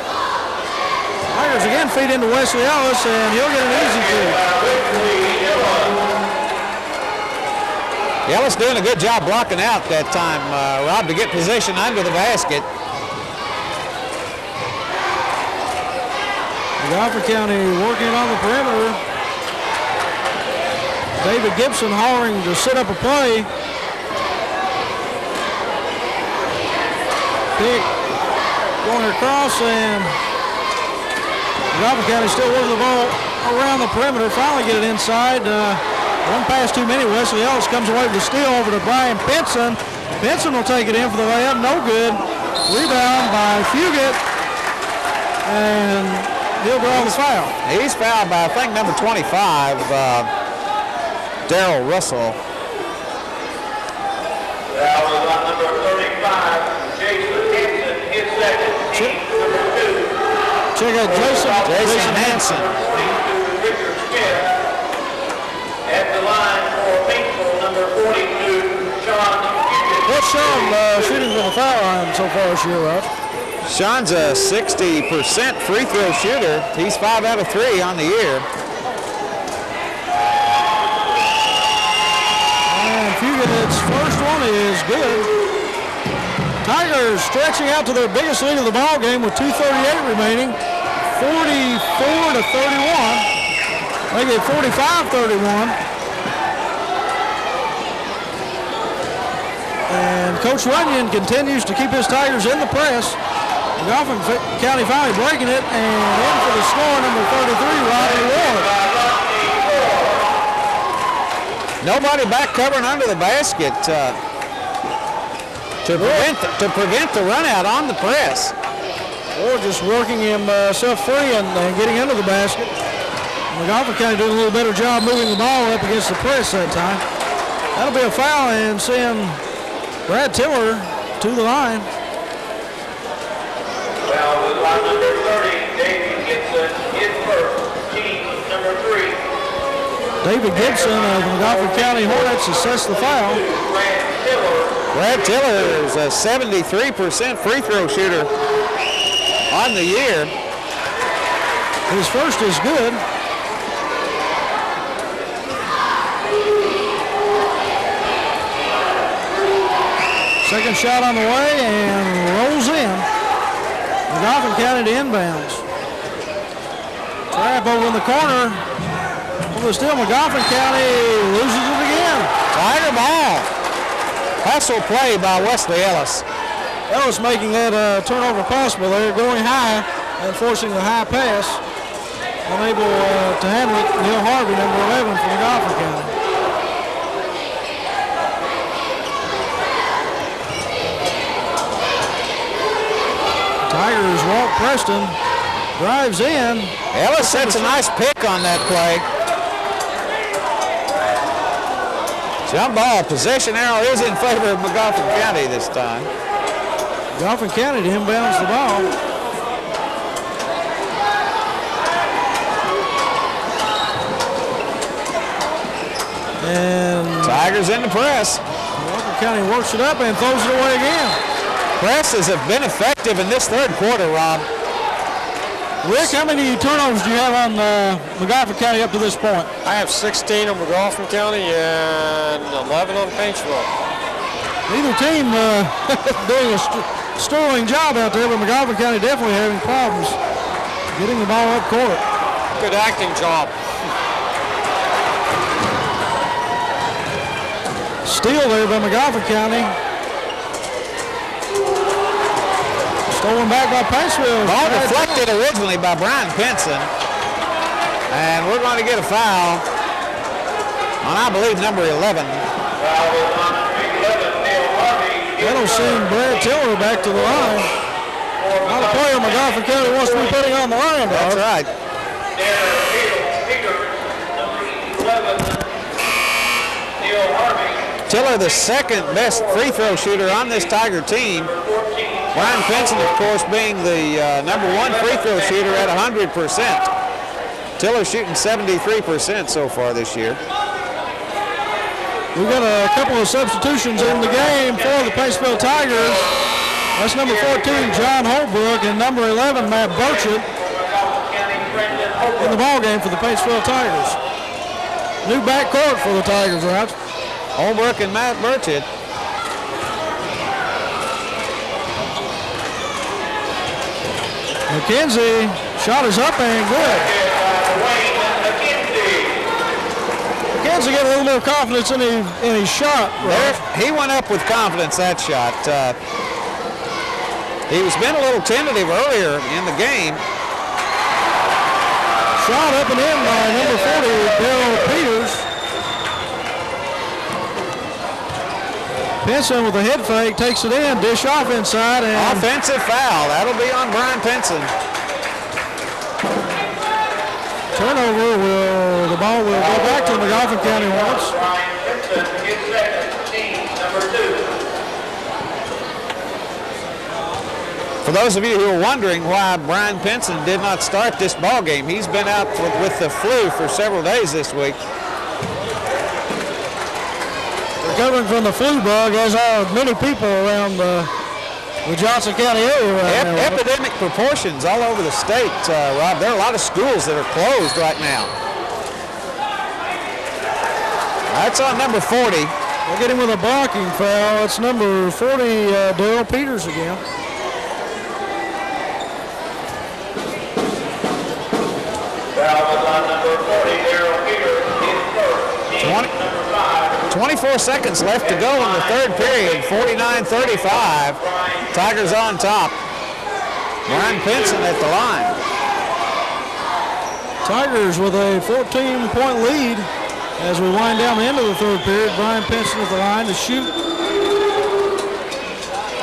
Tigers again feed into Wesley Ellis, and he'll get an easy feed. Ellis doing a good job blocking out that time, Rob, to get position under the basket. Magoffin County working on the perimeter. David Gibson hollering to set up a play. pick going across, and Magoffin County still working the ball around the perimeter. Finally get it inside. One pass too many. Wesley Ellis comes away with the steal over to Brian Benson. Benson will take it in for the layup. No good. Rebound by Fugit. And he'll draw the foul. He's fouled by, I think, number 25, Darrell Russell. Foul is on number 35, Jason Hanson, his second, team number 2. Check out Jason Hanson. Richard Smith. At the line for Paintsville, number 42, Sean Fugit. What's Sean shooting from the foul line so far this year, Rod? Sean's a 60% free throw shooter. He's 5 out of 3 on the year. And Fugit's first one is good. Tigers stretching out to their biggest lead of the ball game with 2:38 remaining, 44 to 31. They get 45-31. And Coach Runyon continues to keep his Tigers in the press. Magoffin County finally breaking it, and in for the score, number 33, Rodney Ward. Nobody back covering under the basket to prevent the run out on the press. Ward just working himself free and getting under the basket. Magoffin County doing a little better job moving the ball up against the press that time. That'll be a foul, and send Brad Tiller to the line. Foul is on number 30, David Gibson, his first, team number 3. David Gibson of the Magoffin County Hornets assessed the foul. Brad Tiller is a 73% free throw shooter on the year. His first is good. Second shot on the way and rolls in. Magoffin County to inbounds. Trap over in the corner. Over the steal, Magoffin County loses it again. Tiger ball. Hustle play by Wesley Ellis. Ellis making that turnover possible there, going high and forcing the high pass. Unable to handle it, Neil Harvey, number 11 for Magoffin County. Tigers, Walt Preston drives in. Ellis sets a nice pick on that play. Jump ball, possession arrow is in favor of Magoffin County this time. Magoffin County to inbounds the ball. And Tigers in the press. Magoffin County works it up and throws it away again. Presses have been effective in this third quarter, Rob. Rick, how many turnovers do you have on Magoffin County up to this point? I have 16 on Magoffin County and 11 on Paintsville. Neither team doing a sterling job out there, but Magoffin County definitely having problems getting the ball up court. Good acting job. Steal there by Magoffin County. Stolen back by Paintsville. Ball deflected originally by Brian Pinson. And we're going to get a foul on, I believe, number 11. That'll send Brad Tiller back to the line. Not a player Magoffin County wants to be putting on the line, That's dog. right. Tiller, the second best free throw shooter on this Tiger team. Brian Pinson, of course, being the number 1 free throw shooter at 100%. Tiller shooting 73% so far this year. We've got a couple of substitutions in the game for the Paintsville Tigers. That's number 14, John Holbrook, and number 11, Matt Burchett, in the ball game for the Paintsville Tigers. New backcourt for the Tigers, right? Holbrook and Matt Burchett. McKenzie, shot is up and good. McKenzie getting a little more confidence in his shot, right? He went up with confidence, that shot. He was been a little tentative earlier in the game. Shot up and in by number 40, Daryl Peters. Pinson with a head fake, takes it in, dish off inside. And offensive foul. That'll be on Brian Pinson. Turnover, the ball will go back to the Magoffin County Hornets. Brian Pinson is second, team number 2. For those of you who are wondering why Brian Pinson did not start this ball game, he's been out with the flu for several days this week. Recovering from the flu bug, as are many people around the Johnson County area right now. Epidemic proportions all over the state, Rob. There are a lot of schools that are closed right now. That's on number 40. We'll get him with a blocking foul. It's number 40, Daryl Peters again. Foul was on number 40, Daryl Peters, his first, team number 5. 24 seconds left to go in the third period, 49-35. Tigers on top. Brian Pinson at the line. Tigers with a 14-point lead as we wind down the end of the third period. Brian Pinson at the line to shoot.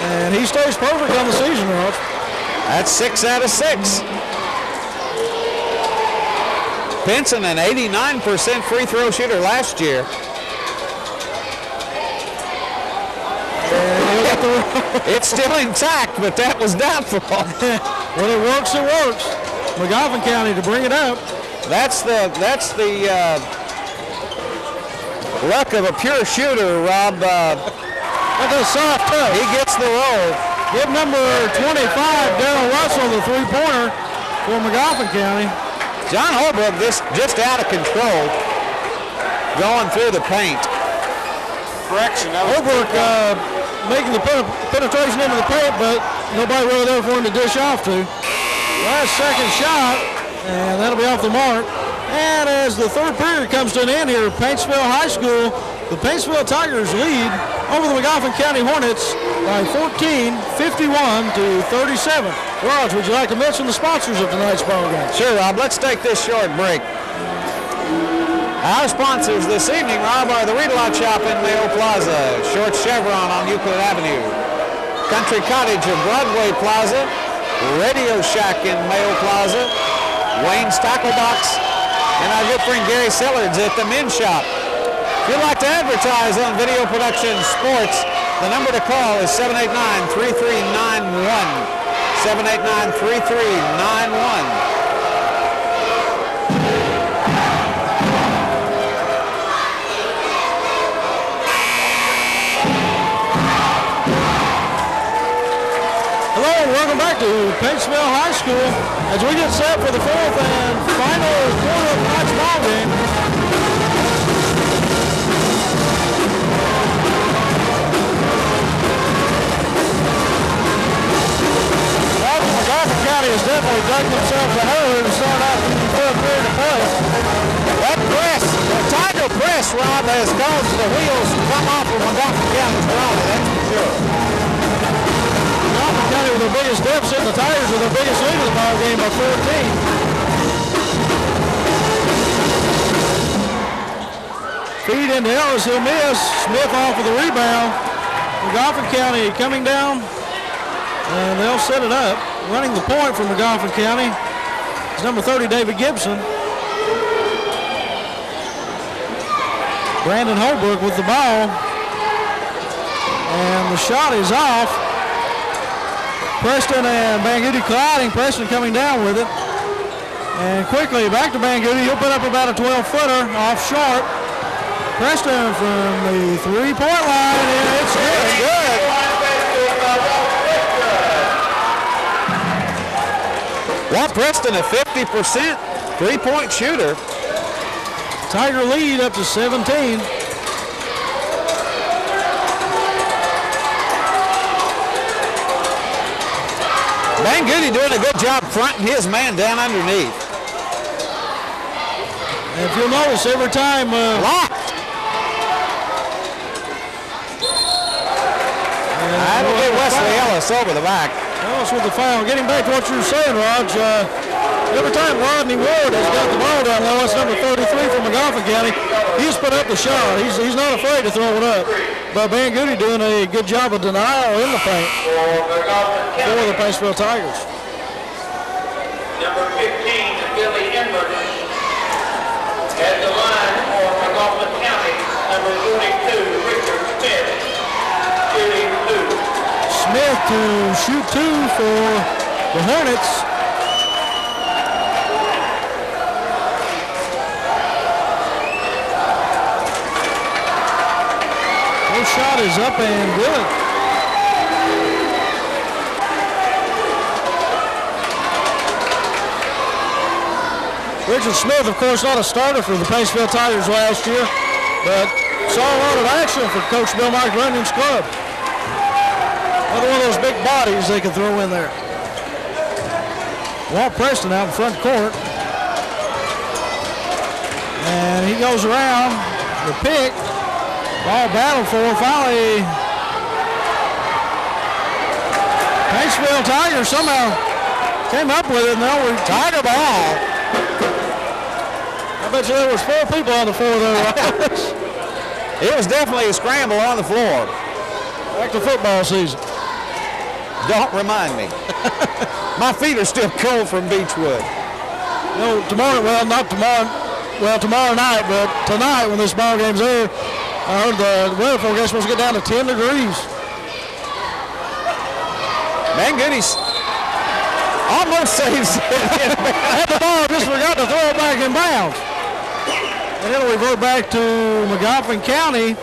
And he stays perfect on the season, Rob. That's 6 out of 6. Pinson, an 89% free throw shooter last year. It's still intact, but that was doubtful. When it works, it works. Magoffin County to bring it up. That's the luck of a pure shooter, Rob. That's a soft touch. He gets the roll. Give number 25, Darrell Russell, the three-pointer for Magoffin County. John Holbrook just out of control, going through the paint. Correction. Holbrook making the penetration into the paint, but nobody really there for him to dish off to. Last second shot, and that'll be off the mark. And as the third period comes to an end here, Paintsville High School, the Paintsville Tigers lead over the Magoffin County Hornets by 14, 51-37. Raj, would you like to mention the sponsors of tonight's ball game? Sure, Rob. Let's take this short break. Our sponsors this evening, Rob, are the Read-A-Lot Shop in Mayo Plaza, Short Chevron on Euclid Avenue, Country Cottage of Broadway Plaza, Radio Shack in Mayo Plaza, Wayne's Tackle Box, and our good friend Gary Sellards at the Men's Shop. If you'd like to advertise on Video Production Sports, the number to call is 789-3391. 789-3391. Welcome back to Paintsville High School as we get set for the fourth and final quarter of tonight's ball game. Magoffin County has definitely dug themselves a hole to start out the third period of play. That press, the Tiger press, Rob, has caused the wheels to come off of Magoffin County's rally, that's for sure. Magoffin County with the biggest deficit, and the Tigers with the biggest lead of the ball game by 14. Feed into Ellis, he'll miss. Smith off with the rebound. Magoffin County coming down, and they'll set it up. Running the point for Magoffin County is number 30, David Gibson. Brandon Holbrook with the ball, and the shot is off. Preston and Banguti colliding. Preston coming down with it. And quickly back to Banguti. He'll put up about a 12-footer off short. Preston from the three-point line, and it's good. It's good. Walt Preston, a 50% three-point shooter. Tiger lead up to 17. Banguti doing a good job fronting his man down underneath. And if you'll notice, every time locked. That'll get Wesley Ellis over the back. Ellis with the foul. Getting back to what you were saying, Raj. Every time Rodney Ward has got the ball down low, it's number 33 from McGoffin County, he's put up the shot. He's not afraid to throw it up. But Van Goody doing a good job of denial in the paint for the Paintsville Tigers. Number 15, Billy Inman, at the line for McGoffin County. Number 42, Richard Smith, shooting 2. Smith to shoot 2 for the Hornets. First shot is up and good. Richard Smith, of course, not a starter for the Paintsville Tigers last year, but saw a lot of action for Coach Bill Mike Running's club. Another one of those big bodies they can throw in there. Walt Preston out in front court. And he goes around the pick. Ball battled for finally. Paintsville Tigers somehow came up with it. Now we're Tiger ball. I bet you there was 4 people on the floor there. It was definitely a scramble on the floor. Back to football season. Don't remind me. My feet are still cold from Beechwood. You know, tomorrow night, but tonight when this ball game's there, I heard the weather forecast is supposed to get down to 10 degrees. Van Goody's almost saves it. Had the ball, just forgot to throw it back in bounds. And it'll revert back to McGoffin County.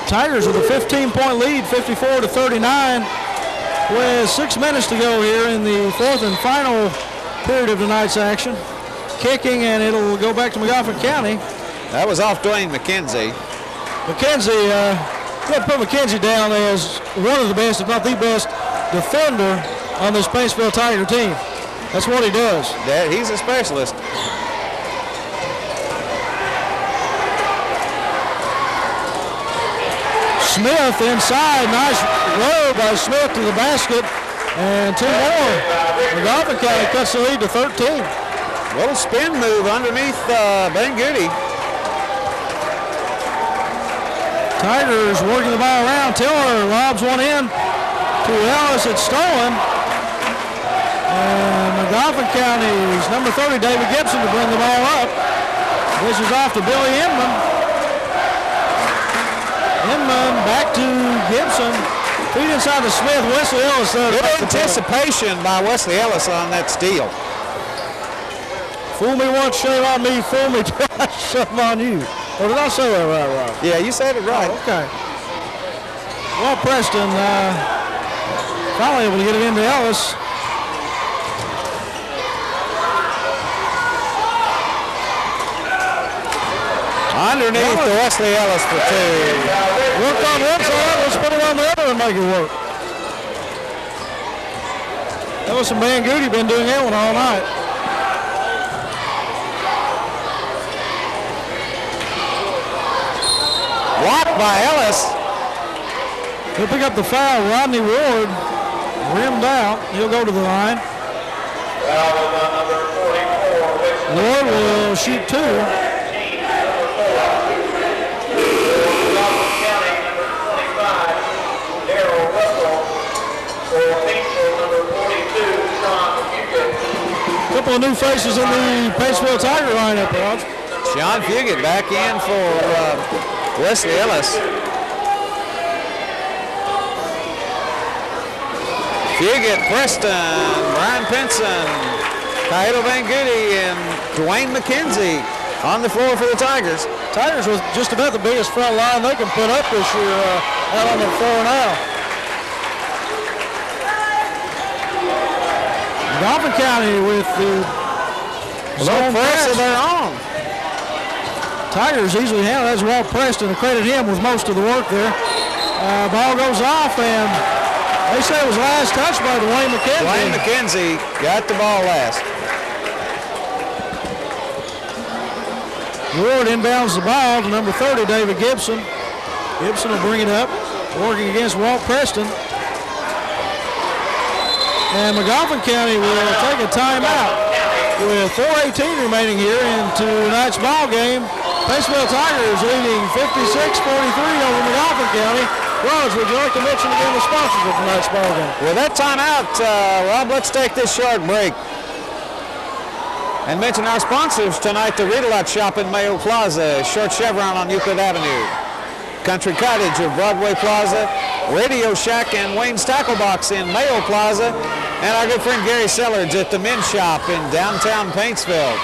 Tigers with a 15-point lead, 54-39, with 6 minutes to go here in the 4th and final period of tonight's action. Kicking, and it'll go back to McGoffin County. That was off Dwayne McKenzie. McKenzie, let's put McKenzie down as one of the best, if not the best, defender on this Paintsville Tiger team. That's what he does. Yeah, he's a specialist. Smith inside, nice row by Smith to the basket, and 2 more. McGoffin County cuts the lead to 13. Little spin move underneath Van Goody. Tigers working the ball around. Tiller lobs one in to Ellis. It's stolen. And McGoffin County's number 30, David Gibson, to bring the ball up. This is off to Billy Inman. Inman back to Gibson. Feet inside to Smith. Wesley Ellis there. Good anticipation by Wesley Ellis on that steal. Fool me once, shame on me. Fool me twice, shame on you. Or did I say that right, Rob? Yeah, you said it right. Oh, okay. Well, Preston finally able to get it into Ellis. Underneath to Wesley Ellis for 2. Worked on one side, let's put it on the other and make it work. Ellis and Van Goody been doing that one all night. Blocked by Ellis. He'll pick up the foul. Rodney Ward rimmed out. He'll go to the line. Ward will shoot 2. Couple of new faces in the Paintsville Tiger lineup, Rod. Sean Fugit back in for Wesley Ellis. Fugit, Preston, Brian Pinson, Kyle Van Goody, and Dwayne McKenzie on the floor for the Tigers. Tigers with just about the biggest front line they can put up this year out on the floor now. McGoffin County with the zone press of their own. Tigers easily handled. That's Walt Preston. To credit him with most of the work there. Ball goes off, and they say it was last touch by Dwayne McKenzie. Dwayne McKenzie got the ball last. Ward inbounds the ball to number 30, David Gibson. Gibson will bring it up, working against Walt Preston. And magoffin County will take a timeout with 4:18 remaining here into tonight's ball game. Paintsville Tigers leading 56-43 over magoffin County. Raj, would you like to mention again the sponsors of tonight's ball game? With that timeout, Rob, let's take this short break and mention our sponsors tonight: the Read-A-Lot Shop in Mayo Plaza, Short Chevron on Euclid Avenue, Country Cottage of Broadway Plaza, Radio Shack and Wayne's Tackle Box in Mayo Plaza, and our good friend Gary Sellards at the Men's Shop in downtown Paintsville.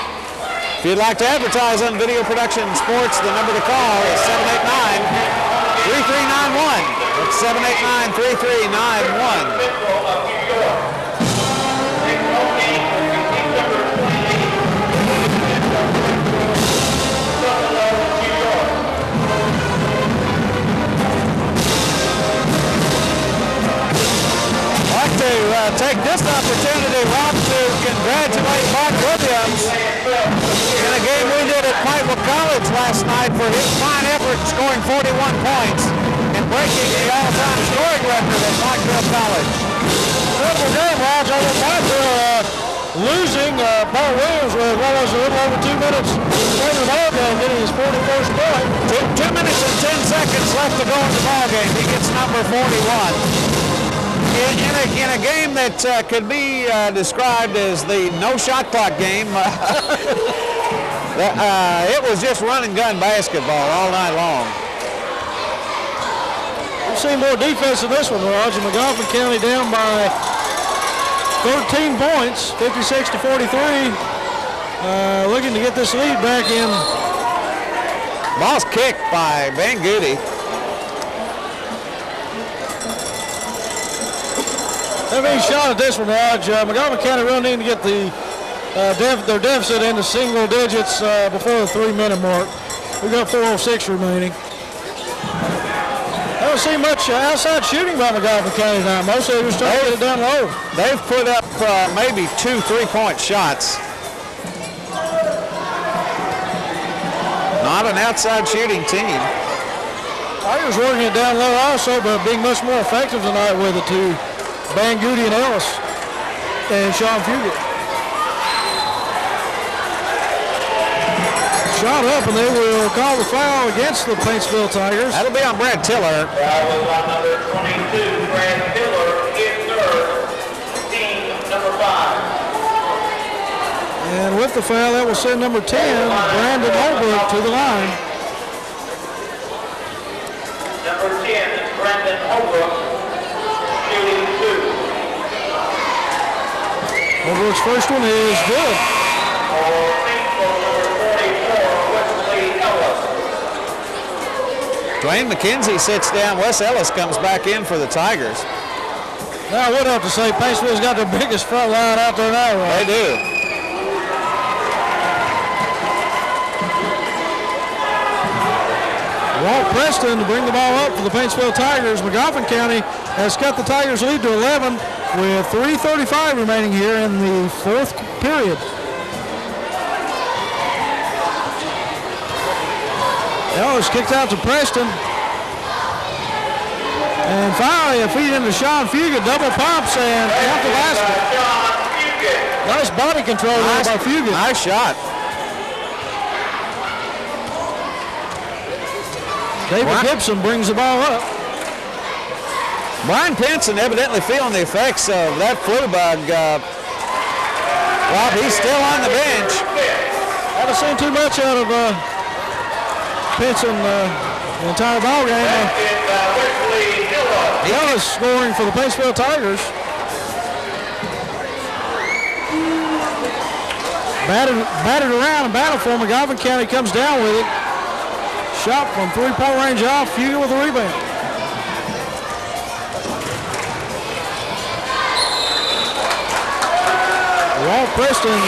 If you'd like to advertise on video production and sports, the number to call is 789-3391. That's 789-3391. Take this opportunity, Rob, to congratulate Mark Williams in a game we did at Pikeville College last night for his fine effort, scoring 41 points and breaking the all-time scoring record at Pikeville College. Beautiful game, Raj. Over Pikeville losing. Paul Williams with what was a little over 2 minutes left in the ball game, getting his 41st point. 2 minutes and 10 seconds left to go in the ball game. He gets number 41. In a game that could be described as the no shot clock game, it was just run and gun basketball all night long. We've seen more defense in this one, Raj. magoffin County down by 13 points, 56-43. Looking to get this lead back in. Ball's kicked by Van Goody. They're being shot at this one, Raj. magoffin County really need to get their deficit into single digits before the 3-minute mark. We've got 4:06 remaining. I don't see much outside shooting by magoffin County tonight. Mostly they're just trying to get it down low. They've put up maybe 2 3-point shots. Not an outside shooting team. Tigers working it down low also, but being much more effective tonight with it too. Van Goody and Ellis and Sean Fugit. Shot up, and they will call the foul against the Paintsville Tigers. That'll be on Brad Tiller. That was on number 22, Brad Tiller, in third, team number 5. And with the foul, that will send number 10, Brandon Holbrook, to the line. Number 10, Brandon Holbrook, shooting 2. Holbrook's first one is good. Dwayne McKenzie sits down. Wes Ellis comes back in for the Tigers. Now, I would have to say Paintsville's got the biggest front line out there now, right? They do. Walt Preston to bring the ball up for the Paintsville Tigers. magoffin County has cut the Tigers' lead to 11 with 3:35 remaining here in the 4th period. Ellis kicked out to Preston. And finally a feed into Sean Fugit. Double pumps and count the basket. Nice body control there by Fugit. Nice shot. David Gibson brings the ball up. Brian Pinson evidently feeling the effects of that flu bug. Rob, he's still on the bench. Haven't seen too much out of Pinson the entire ball game. Ellis scoring for the Paintsville Tigers. Batted around and battled for magoffin County comes down with it. Shot from 3-point range off. Fugit with a rebound. Walt Preston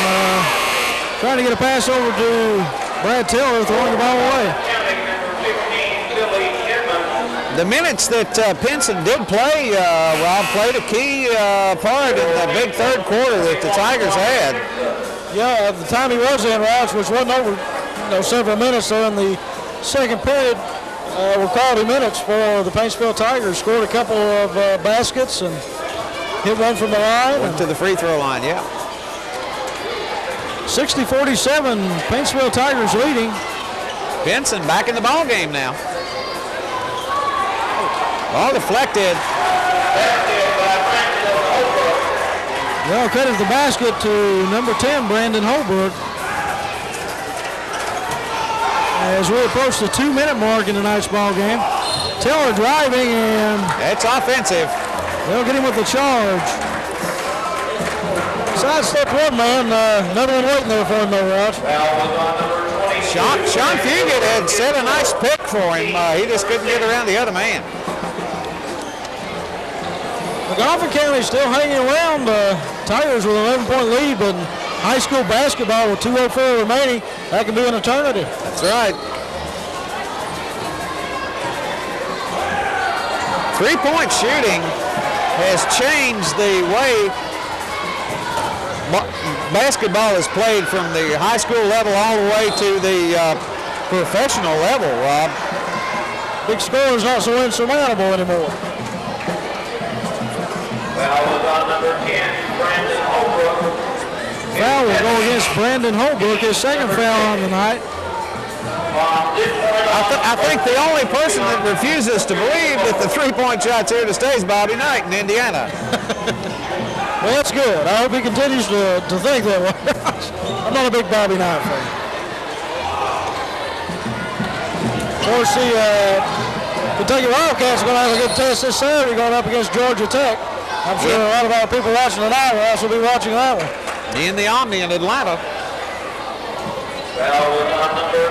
trying to get a pass over to Brad Tiller, throwing the ball away. The minutes that Pinson did play, Rob, played a key part in the big third quarter that the Tigers had. Yeah, at the time he was in, Raj, which wasn't over several minutes there in the second period. were quality minutes for the Paintsville Tigers. Scored a couple of baskets and hit one from the line. Went to the free throw line, yeah. 60-47, Paintsville Tigers leading. Benson back in the ball game now. Ball deflected. Well, credit the basket to number 10, Brandon Holbrook. As we approach the 2-minute mark in tonight's ball game, Taylor driving and it's offensive. They'll get him with the charge. Sidestep one man, another one waiting there for him though, Raj. Sean Fugit had set a nice pick for him. He just couldn't get around the other man. Magoffin County still hanging around. Tigers with an 11-point lead, but high school basketball with 2:04 remaining, that can be an eternity. That's right. 3-point shooting has changed the way basketball is played from the high school level all the way to the professional level, Rob. Big score is not so insurmountable anymore. Foul was on number 10, Brandon Holbrook. Foul will go against Brandon Holbrook, his second foul on the night. I think the only person that refuses to believe that the 3-point shot's here to stay is Bobby Knight in Indiana. Well, that's good. I hope he continues to think that way. I'm not a big Bobby Knight fan. Of course, the Kentucky Wildcats are going to have a good test this Saturday going up against Georgia Tech. I'm sure a lot of our people watching tonight will also be watching that one. In the Omni in Atlanta. Foul was on number 3,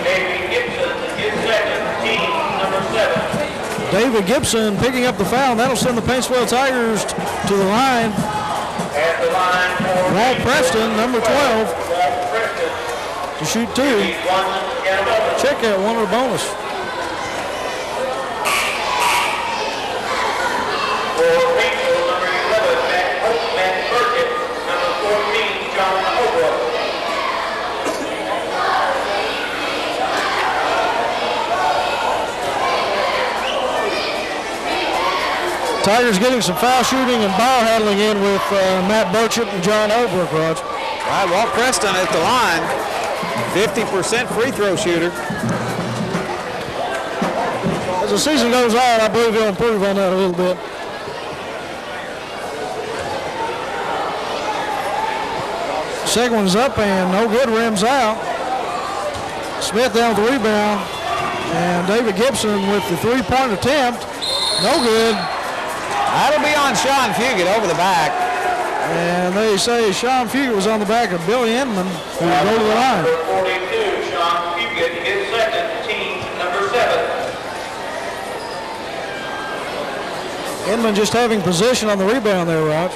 David Gibson, his second, team number 7. David Gibson picking up the foul. That'll send the Paintsville Tigers to the line. At the line for Walt Preston, number 12, Walt Preston. to shoot 2. He's one and a bonus. Check that, one with a bonus. For Paintsville, number 11, Matt Burkett, number 14, John Holbrook. Tigers getting some foul shooting and ball handling in with Matt Burchett and John Holbrook, Raj. All right, Walt Preston at the line. 50% free throw shooter. As the season goes on, I believe he'll improve on that a little bit. Second one's up and no good, rims out. Smith down with the rebound. And David Gibson with the 3-point attempt. No good. That'll be on Sean Fugit over the back. And they say Sean Fugit was on the back of Billy Inman, who will go to the line. Number 42, Sean Fugit, his second, team number 7. Inman just having position on the rebound there, Raj.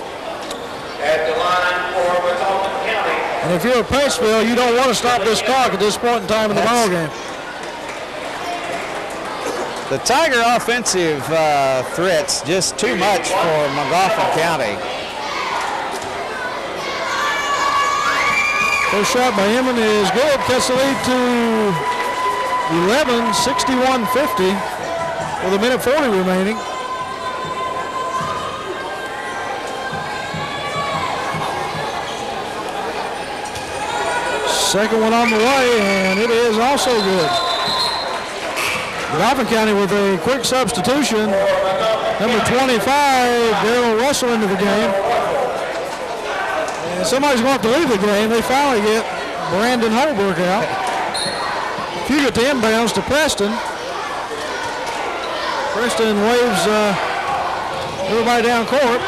At the line for Magoffin County. And if you're at Paintsville, you don't want to stop this clock at this point in time in the ball game. The Tiger offensive threats just too much for Magoffin County. First shot by Inman is good. Cuts the lead to 11, 61-50 with a minute 40 remaining. Second one on the way, and it is also good. Magoffin County with a quick substitution. Number 25, Darrell Russell into the game. And somebody's going to have to leave the game. They finally get Brandon Holbrook out. Fugit to inbounds to Preston. Preston waves everybody down court.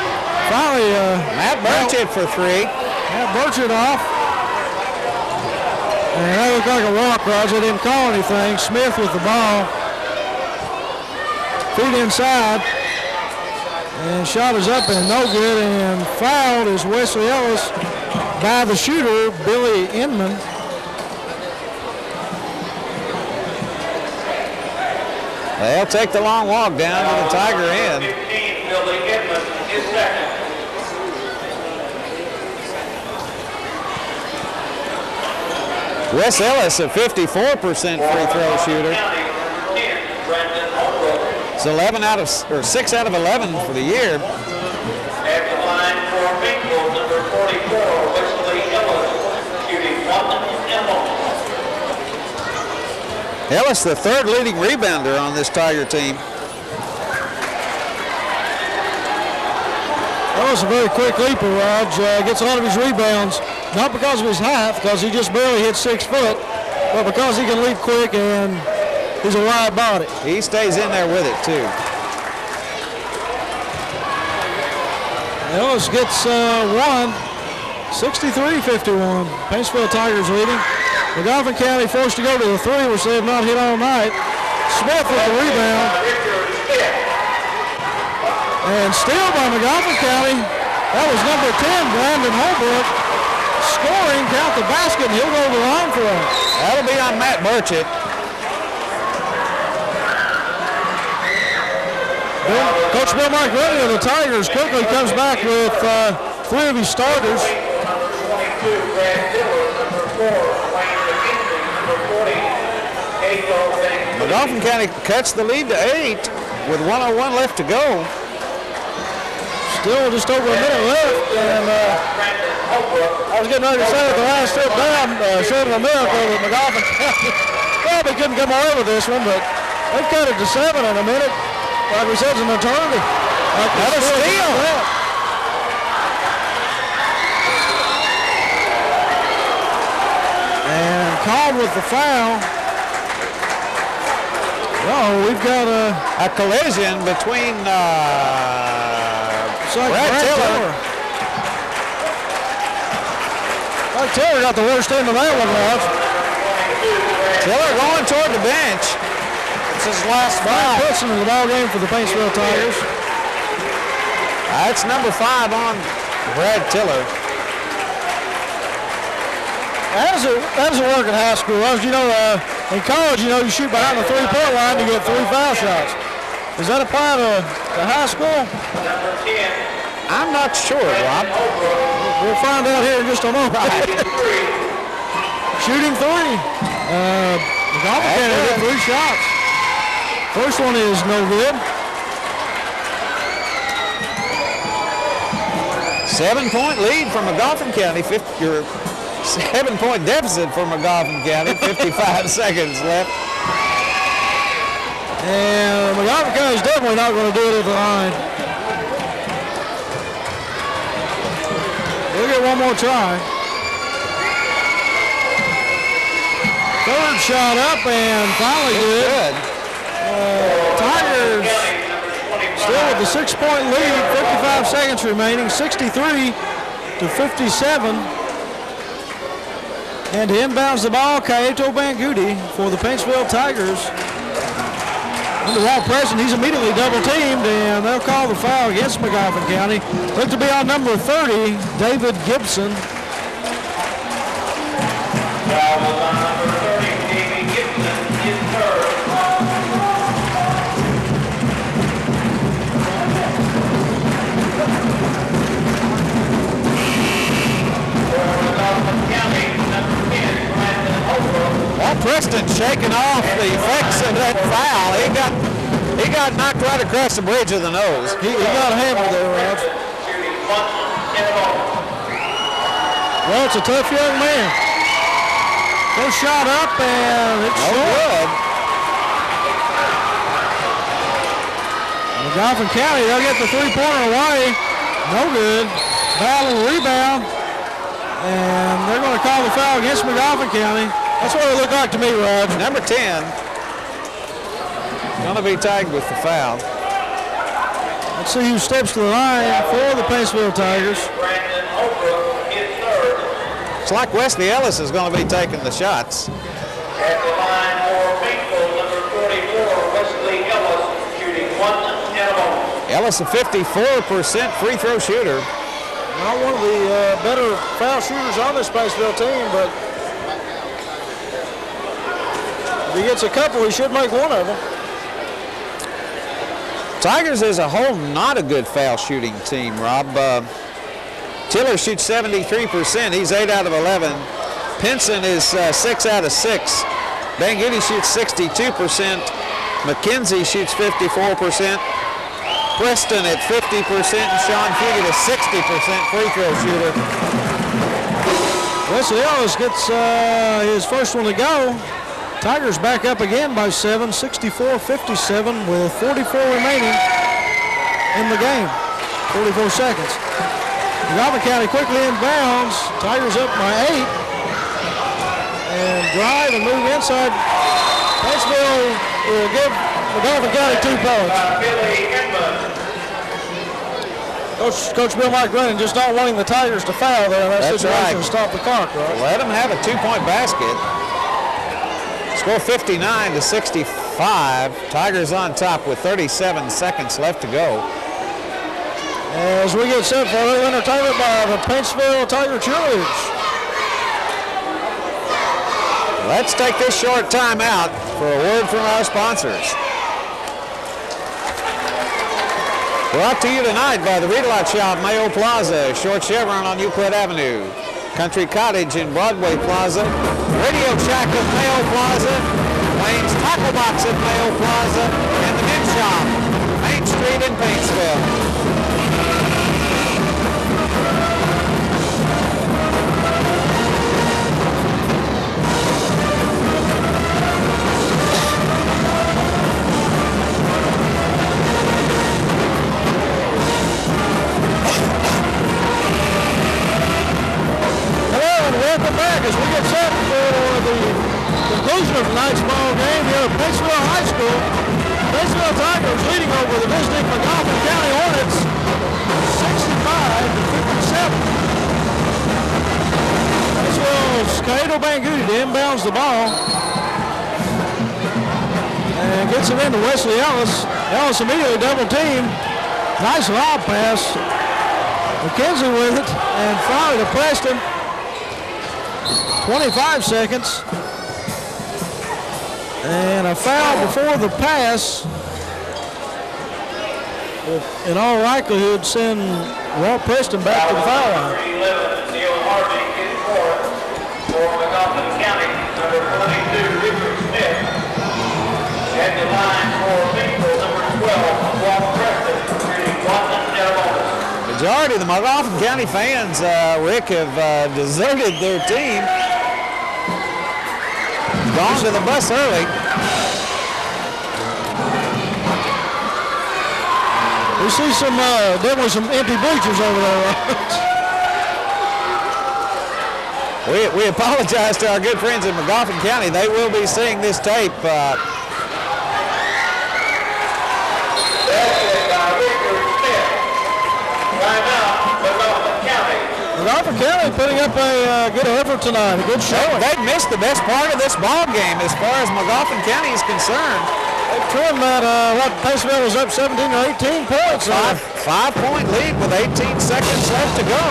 Finally, Matt Burchett for 3. Matt Burchett off. And that looked like a walk, Roger. They didn't call anything. Smith with the ball. Feet inside. And shot is up and no good. And fouled is Wesley Ellis by the shooter, Billy Inman. They'll take the long walk down to the Tiger end. 15, Billy Inman, his second. Wes Ellis, a 54% free throw shooter. County, number 10, It's 6 out of 11 for the year. At the line for Bingo, number 44, Wesley Ellis, shooting 1 and 1. Ellis, the third leading rebounder on this Tiger team. That was a very quick leaper, Raj. Gets a lot of his rebounds, not because of his height, because he just barely hit 6 foot, but because he can leap quick and he's a wide body. He stays in there with it, too. Ellis gets one, 63-51. Paintsville Tigers leading. McGoffin County forced to go to the 3, which they have not hit all night. Smith with the rebound. And steal by McGoffin County. That was number 10, Brandon Holbrook. Scoring, count the basket, and he'll go to the line for it. That'll be on Matt Burchett. Coach Bill Mike Reddy of the Tigers quickly comes back with 3 of his starters. McGoffin County cuts the lead to 8 with 1:01 left to go. Still just over a minute left, and I was getting ready to say at the last trip down, short of a miracle that McGoffin County probably couldn't come away with this one, but they've cut it to 7 in a minute. Like we said, it's an eternity. Another steal. And called with the foul. Oh, we've got a collision between Brad Tiller. Tiller got the worst end of that one, Raj. Tiller going toward the bench. It's his last foul. Puts into the ball game for the Paintsville Tigers. That's number 5 on Brad Tiller. That doesn't work in high school. As you know, in college, you shoot behind the 3-point line, you get 3 foul shots. Does that apply to high school? I'm not sure, Rob. We'll find out here in just a moment. Shooting 3. McGoffin County hit 3 shots. First one is no good. 7-point lead for McGoffin County. 7-point deficit for McGoffin County. 55 seconds left. And McGoffin County is definitely not going to do it at the line. We'll get one more try. Third shot up and finally good. Tigers still with the 6-point lead, 55 seconds remaining, 63-57. And to inbounds the ball, Kaito Banguti for the Paintsville Tigers. Under Walt Preston, he's immediately double teamed, and they'll call the foul against McGoffin County. Looked to be on number 30, David Gibson. Foul was on number 30, David Gibson, his third. Walt Preston shaking off the effects of that foul. He got knocked right across the bridge of the nose. He got hammered there, Raj. Well, it's a tough young man. First shot up, and it's good. McGoffin County, they'll get the 3-pointer away. No good. Battle rebound. And they're going to call the foul against McGoffin County. That's what it looked like to me, Raj. Number 10 going to be tagged with the foul. Let's see who steps to the line for the Paintsville Tigers. It's like Wesley Ellis is going to be taking the shots. At the line for Paintsville, number 44, Wesley Ellis, shooting 1 and 1. Ellis, a 54% free throw shooter. Not one of the better foul shooters on this Paintsville team, but if he gets a couple, he should make one of them. Tigers as a whole, not a good foul shooting team, Rob. Tiller shoots 73%. He's 8 out of 11. Pinson is 6 out of 6. Banguti shoots 62%. McKenzie shoots 54%. Preston at 50%. And Sean Fugit a 60% free throw shooter. Wesley Ellis gets his first one to go. Tigers back up again by 7, 64-57 with 44 remaining in the game. 44 seconds. Magoffin County quickly inbounds. Tigers up by 8. And drive and move inside. Paintsville will give Magoffin County 2 points. Coach Bill Mike Brennan just not wanting the Tigers to foul there in that situation to stop the clock, right? Let them have a 2-point basket. Score 59-65. Tigers on top with 37 seconds left to go. As we get set for a little entertainment by the Paintsville Tiger cheerleaders. Let's take this short timeout for a word from our sponsors. Brought to you tonight by the Read-A-Lot Shop, Mayo Plaza, Short Chevron on Euclid Avenue, Country Cottage in Broadway Plaza, Radio Shack of Mayo Plaza, Wayne's Tackle Box at Mayo Plaza, and the Men's Shop, Main Street in Paintsville. Welcome back as we get set for the conclusion of tonight's ball game here at Paintsville High School. Paintsville Tigers leading over the visiting Magoffin County Hornets 65-57. Paintsville's Caedo Banguti inbounds the ball and gets it into Wesley Ellis. Ellis immediately double teamed. Nice lob pass. McKenzie with it and foul to Preston. 25 seconds. And a foul before the pass will, in all likelihood, send Walt Preston back to the foul line. Neil Harvey is for Magoffin County. Number 42, Richard Smith. At the line for Paintsville, number 12, Walt Preston. Majority of the Magoffin County fans, Rick, have deserted their team. Gone to the bus early. We see some, definitely some empty bleachers over there. We apologize to our good friends in Magoffin County. They will be seeing this tape. Magoffin County putting up a good effort tonight, a good showing. They've missed the best part of this ball game as far as Magoffin County is concerned. They've trimmed that, Paintsville was up 17 or 18 points. Five-point lead with 18 seconds left to go.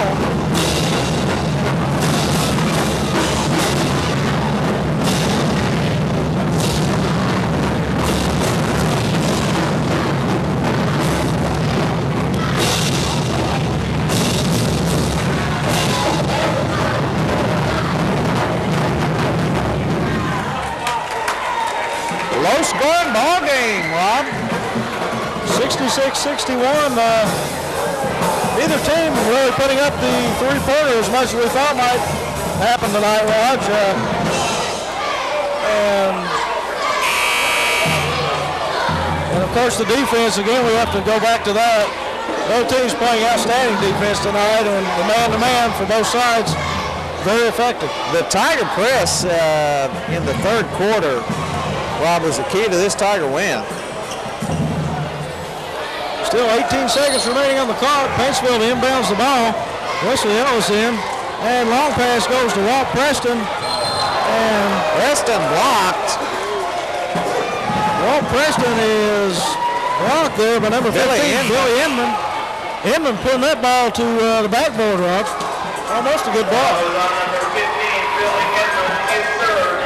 Low-scoring ball game, Rob. 66-61. Neither team really putting up the three-pointer as much as we thought might happen tonight, Raj. And of course the defense, again, we have to go back to that. Both teams playing outstanding defense tonight, and the man-to-man for both sides, very effective. The Tiger press in the third quarter, Rob, was the key to this Tiger win. Still 18 seconds remaining on the clock. Paintsville inbounds the ball. Wesley Ellis in. And long pass goes to Walt Preston. And Preston blocked. Walt Preston is blocked there by number 15, Billy Inman. Inman putting that ball to the backboard, Rod. Almost a good ball. Number 15, Billy Inman is third.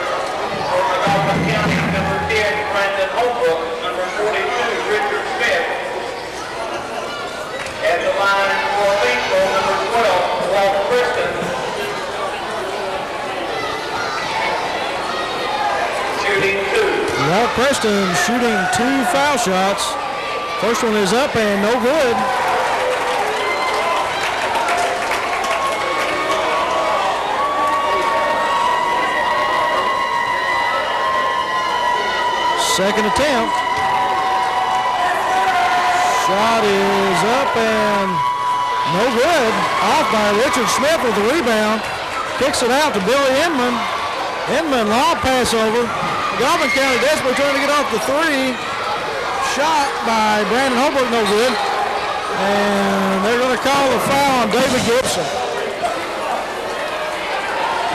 For Magoffin County, number 10, Brandon Holbrook. Number 42, Richard Smith. At the line for Paintsville, number 12, Walt Preston. Shooting 2. Walt Preston shooting 2 foul shots. First one is up and no good. Second attempt. Shot is up and no good. Off by Richard Smith with the rebound. Kicks it out to Billy Inman. Inman, long pass over. Magoffin County desperately trying to get off the 3. Shot by Brandon Holbrook, no good. And they're going to call the foul on David Gibson.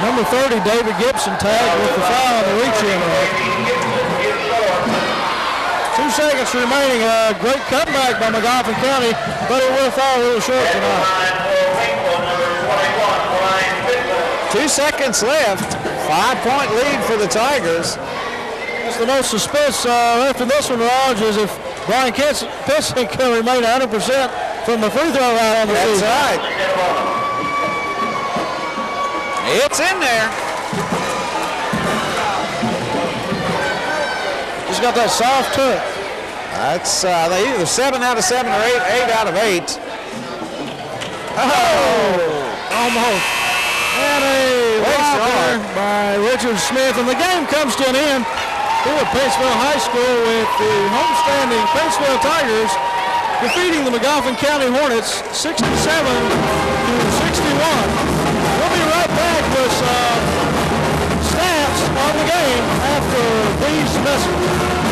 Number 30, David Gibson, tagged with the foul on the reach-in. 2 seconds remaining. A great comeback by Magoffin County, but it will fall a little short tonight. 2 seconds left. 5-point lead for the Tigers. That's the most suspense after this one, Raj, is if Brian Piston can remain 100% from the free throw line on the That's season. right. It's in there. He's got that soft touch. That's they either 7 out of 7 or 8 out of 8. Oh, Almost. And a blocker by Richard Smith, and the game comes to an end here at Paintsville High School with the homestanding Paintsville Tigers defeating the Magoffin County Hornets 67-61. We'll be right back with stats on the game after these messages.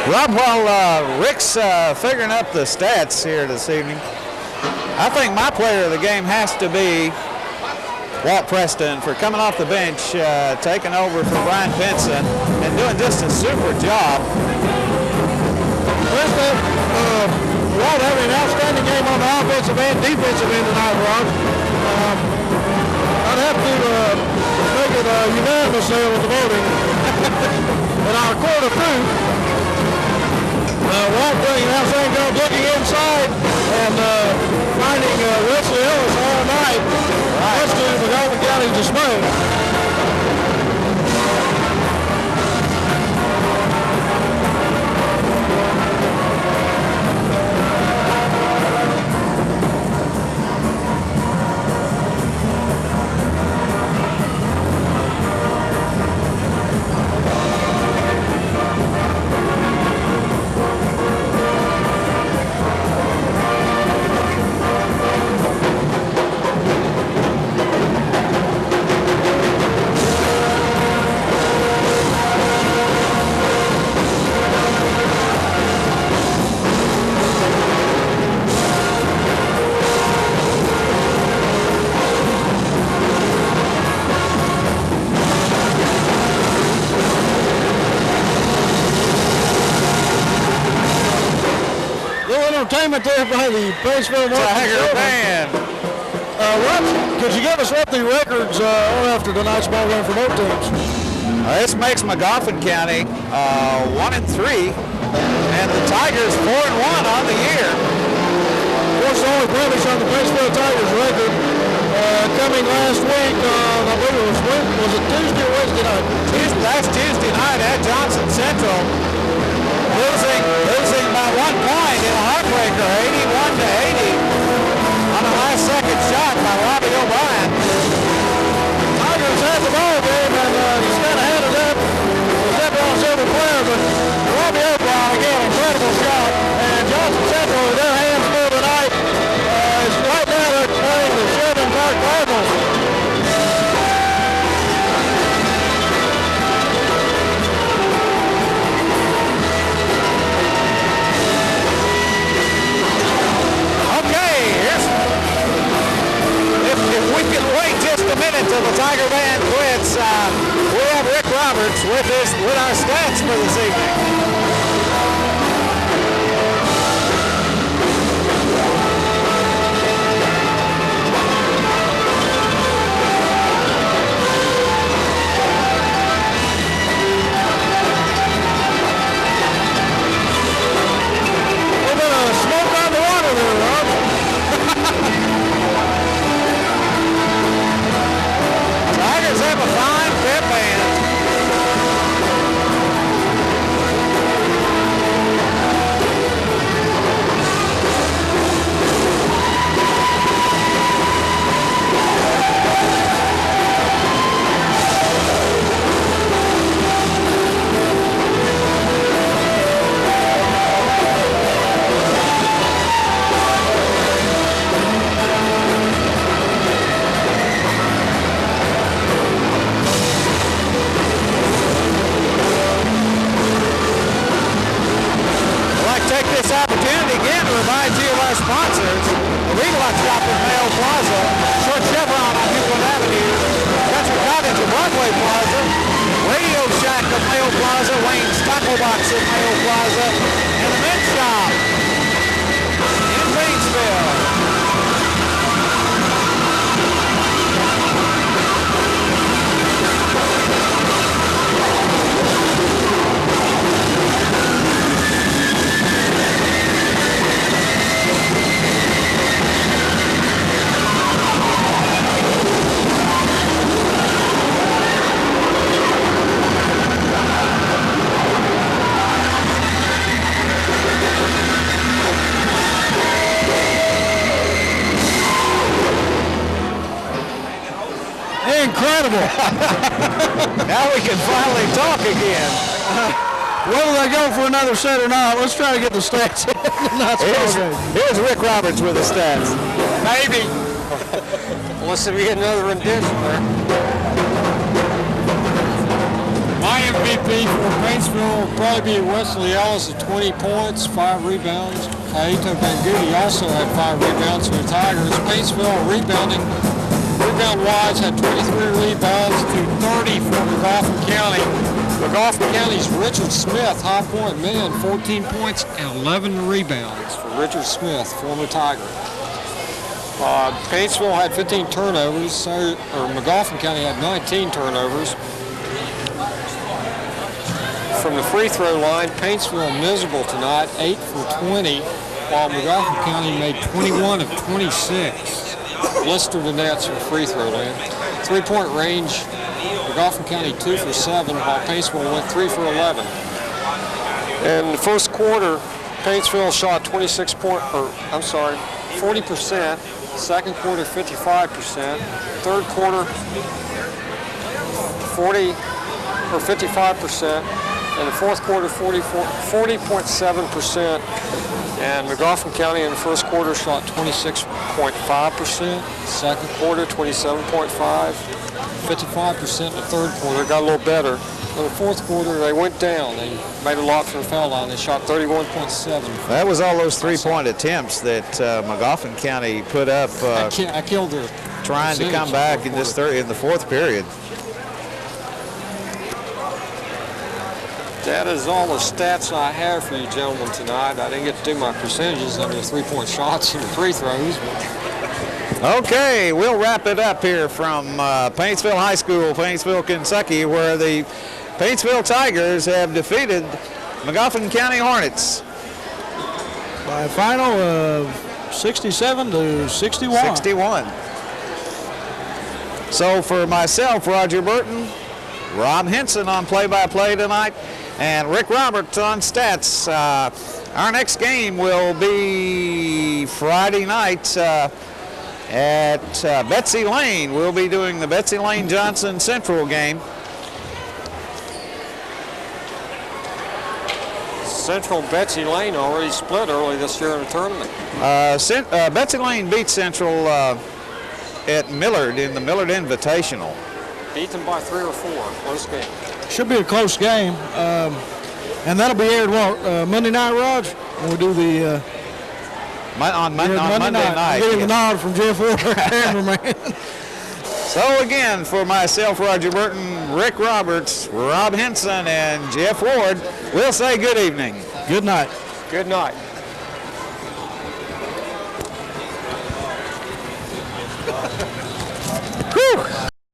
Rob, while Rick's figuring up the stats here this evening, I think my player of the game has to be Walt Preston for coming off the bench, taking over for Brian Pinson, and doing just a super job. Preston, Walt having an outstanding game on the offensive and defensive end tonight, Rob. I'd have to make it unanimous there with the voting. In our court of proof, Walt doing an outstanding job looking inside and finding Wesley Ellis all night. Much to Magoffin County's dismay. Entertainment there by the Paintsville Tiger Band. Could you give us what the records are after tonight's ball game for both teams? This makes Magoffin County 1-3, and the Tigers 4-1 on the year. Of course, the only blemish on the Paintsville Tigers record coming last week on, I believe was it Tuesday or Wednesday night? Last Tuesday night at Johnson Central, losing by 1 point in a heartbreaker, 81-80, on a last-second shot by Robbie O'Brien. the ball game and just kind of had it up. Step on several players, but Romeo Brown, again, incredible shot. And Johnson Central, with their hands full tonight, is right now they're playing the Sherman Park Cardinals. If we can wait just a minute till the Tiger Band quits, we have Rick Roberts with our stats for this evening. A little bit of smoke on the water there, Rob. Tigers have a fine pep band. Take this opportunity again to remind you of our sponsors. The Regalux Shop at Mayo Plaza, Short Chevron on Euclid Avenue, Country Cottage at Broadway Plaza, Radio Shack at Mayo Plaza, Wayne's Taco Box at Mayo Plaza, and the Men's Shop in Painesville. Incredible. Now we can finally talk again. Whether they go for another set or not, let's try to get the stats in. Here's Rick Roberts with the stats. Maybe. Unless we get another rendition there. My MVP for Paintsville will probably be Wesley Ellis at 20 points, 5 rebounds. Kaito Banguti also had 5 rebounds for the Tigers. Paintsville rebound-wise had 23 rebounds to 30 for McGoffin County. McGoffin County's Richard Smith, high point man, 14 points and 11 rebounds for Richard Smith, former Tiger. Paintsville had 15 turnovers, McGoffin County had 19 turnovers. From the free throw line, Paintsville miserable tonight, 8 for 20, while McGoffin County made 21 of 26. Blistered the nets from free throw line. 3-point range, McGoffin County 2 for 7, while Paintsville went 3 for 11. In the first quarter, Paintsville shot 40%. Second quarter, 55%. Third quarter, 55%. In the fourth quarter, 40.7%. And McGoffin County in the first quarter shot 26.5%. Second quarter, 27.5%. 55% in the third quarter, got a little better. In the fourth quarter, they went down. They made a lot from the foul line. They shot 31.7. That was all those three-point attempts that McGoffin County put up. I killed her. Trying to come back in the fourth period. That is all the stats I have for you gentlemen tonight. I didn't get to do my percentages on the three-point shots and the free throws. Okay, we'll wrap it up here from Paintsville High School, Paintsville, Kentucky, where the Paintsville Tigers have defeated McGoffin County Hornets by a final of 67 to 61. 61. So for myself, Roger Burton, Rob Henson on play-by-play tonight, and Rick Roberts on stats. Our next game will be Friday night at Betsy Lane. We'll be doing the Betsy Lane Johnson Central game. Central Betsy Lane already split early this year in the tournament. Betsy Lane beat Central at Millard in the Millard Invitational. Beat them by 3 or 4. Close game. Should be a close game. And that'll be aired Monday night, Raj, when we do the On Monday night. I'm getting the nod from Jeff Ward, cameraman. So again, for myself, Roger Burton, Rick Roberts, Rob Henson, and Jeff Ward, we'll say good evening. Good night. Good night.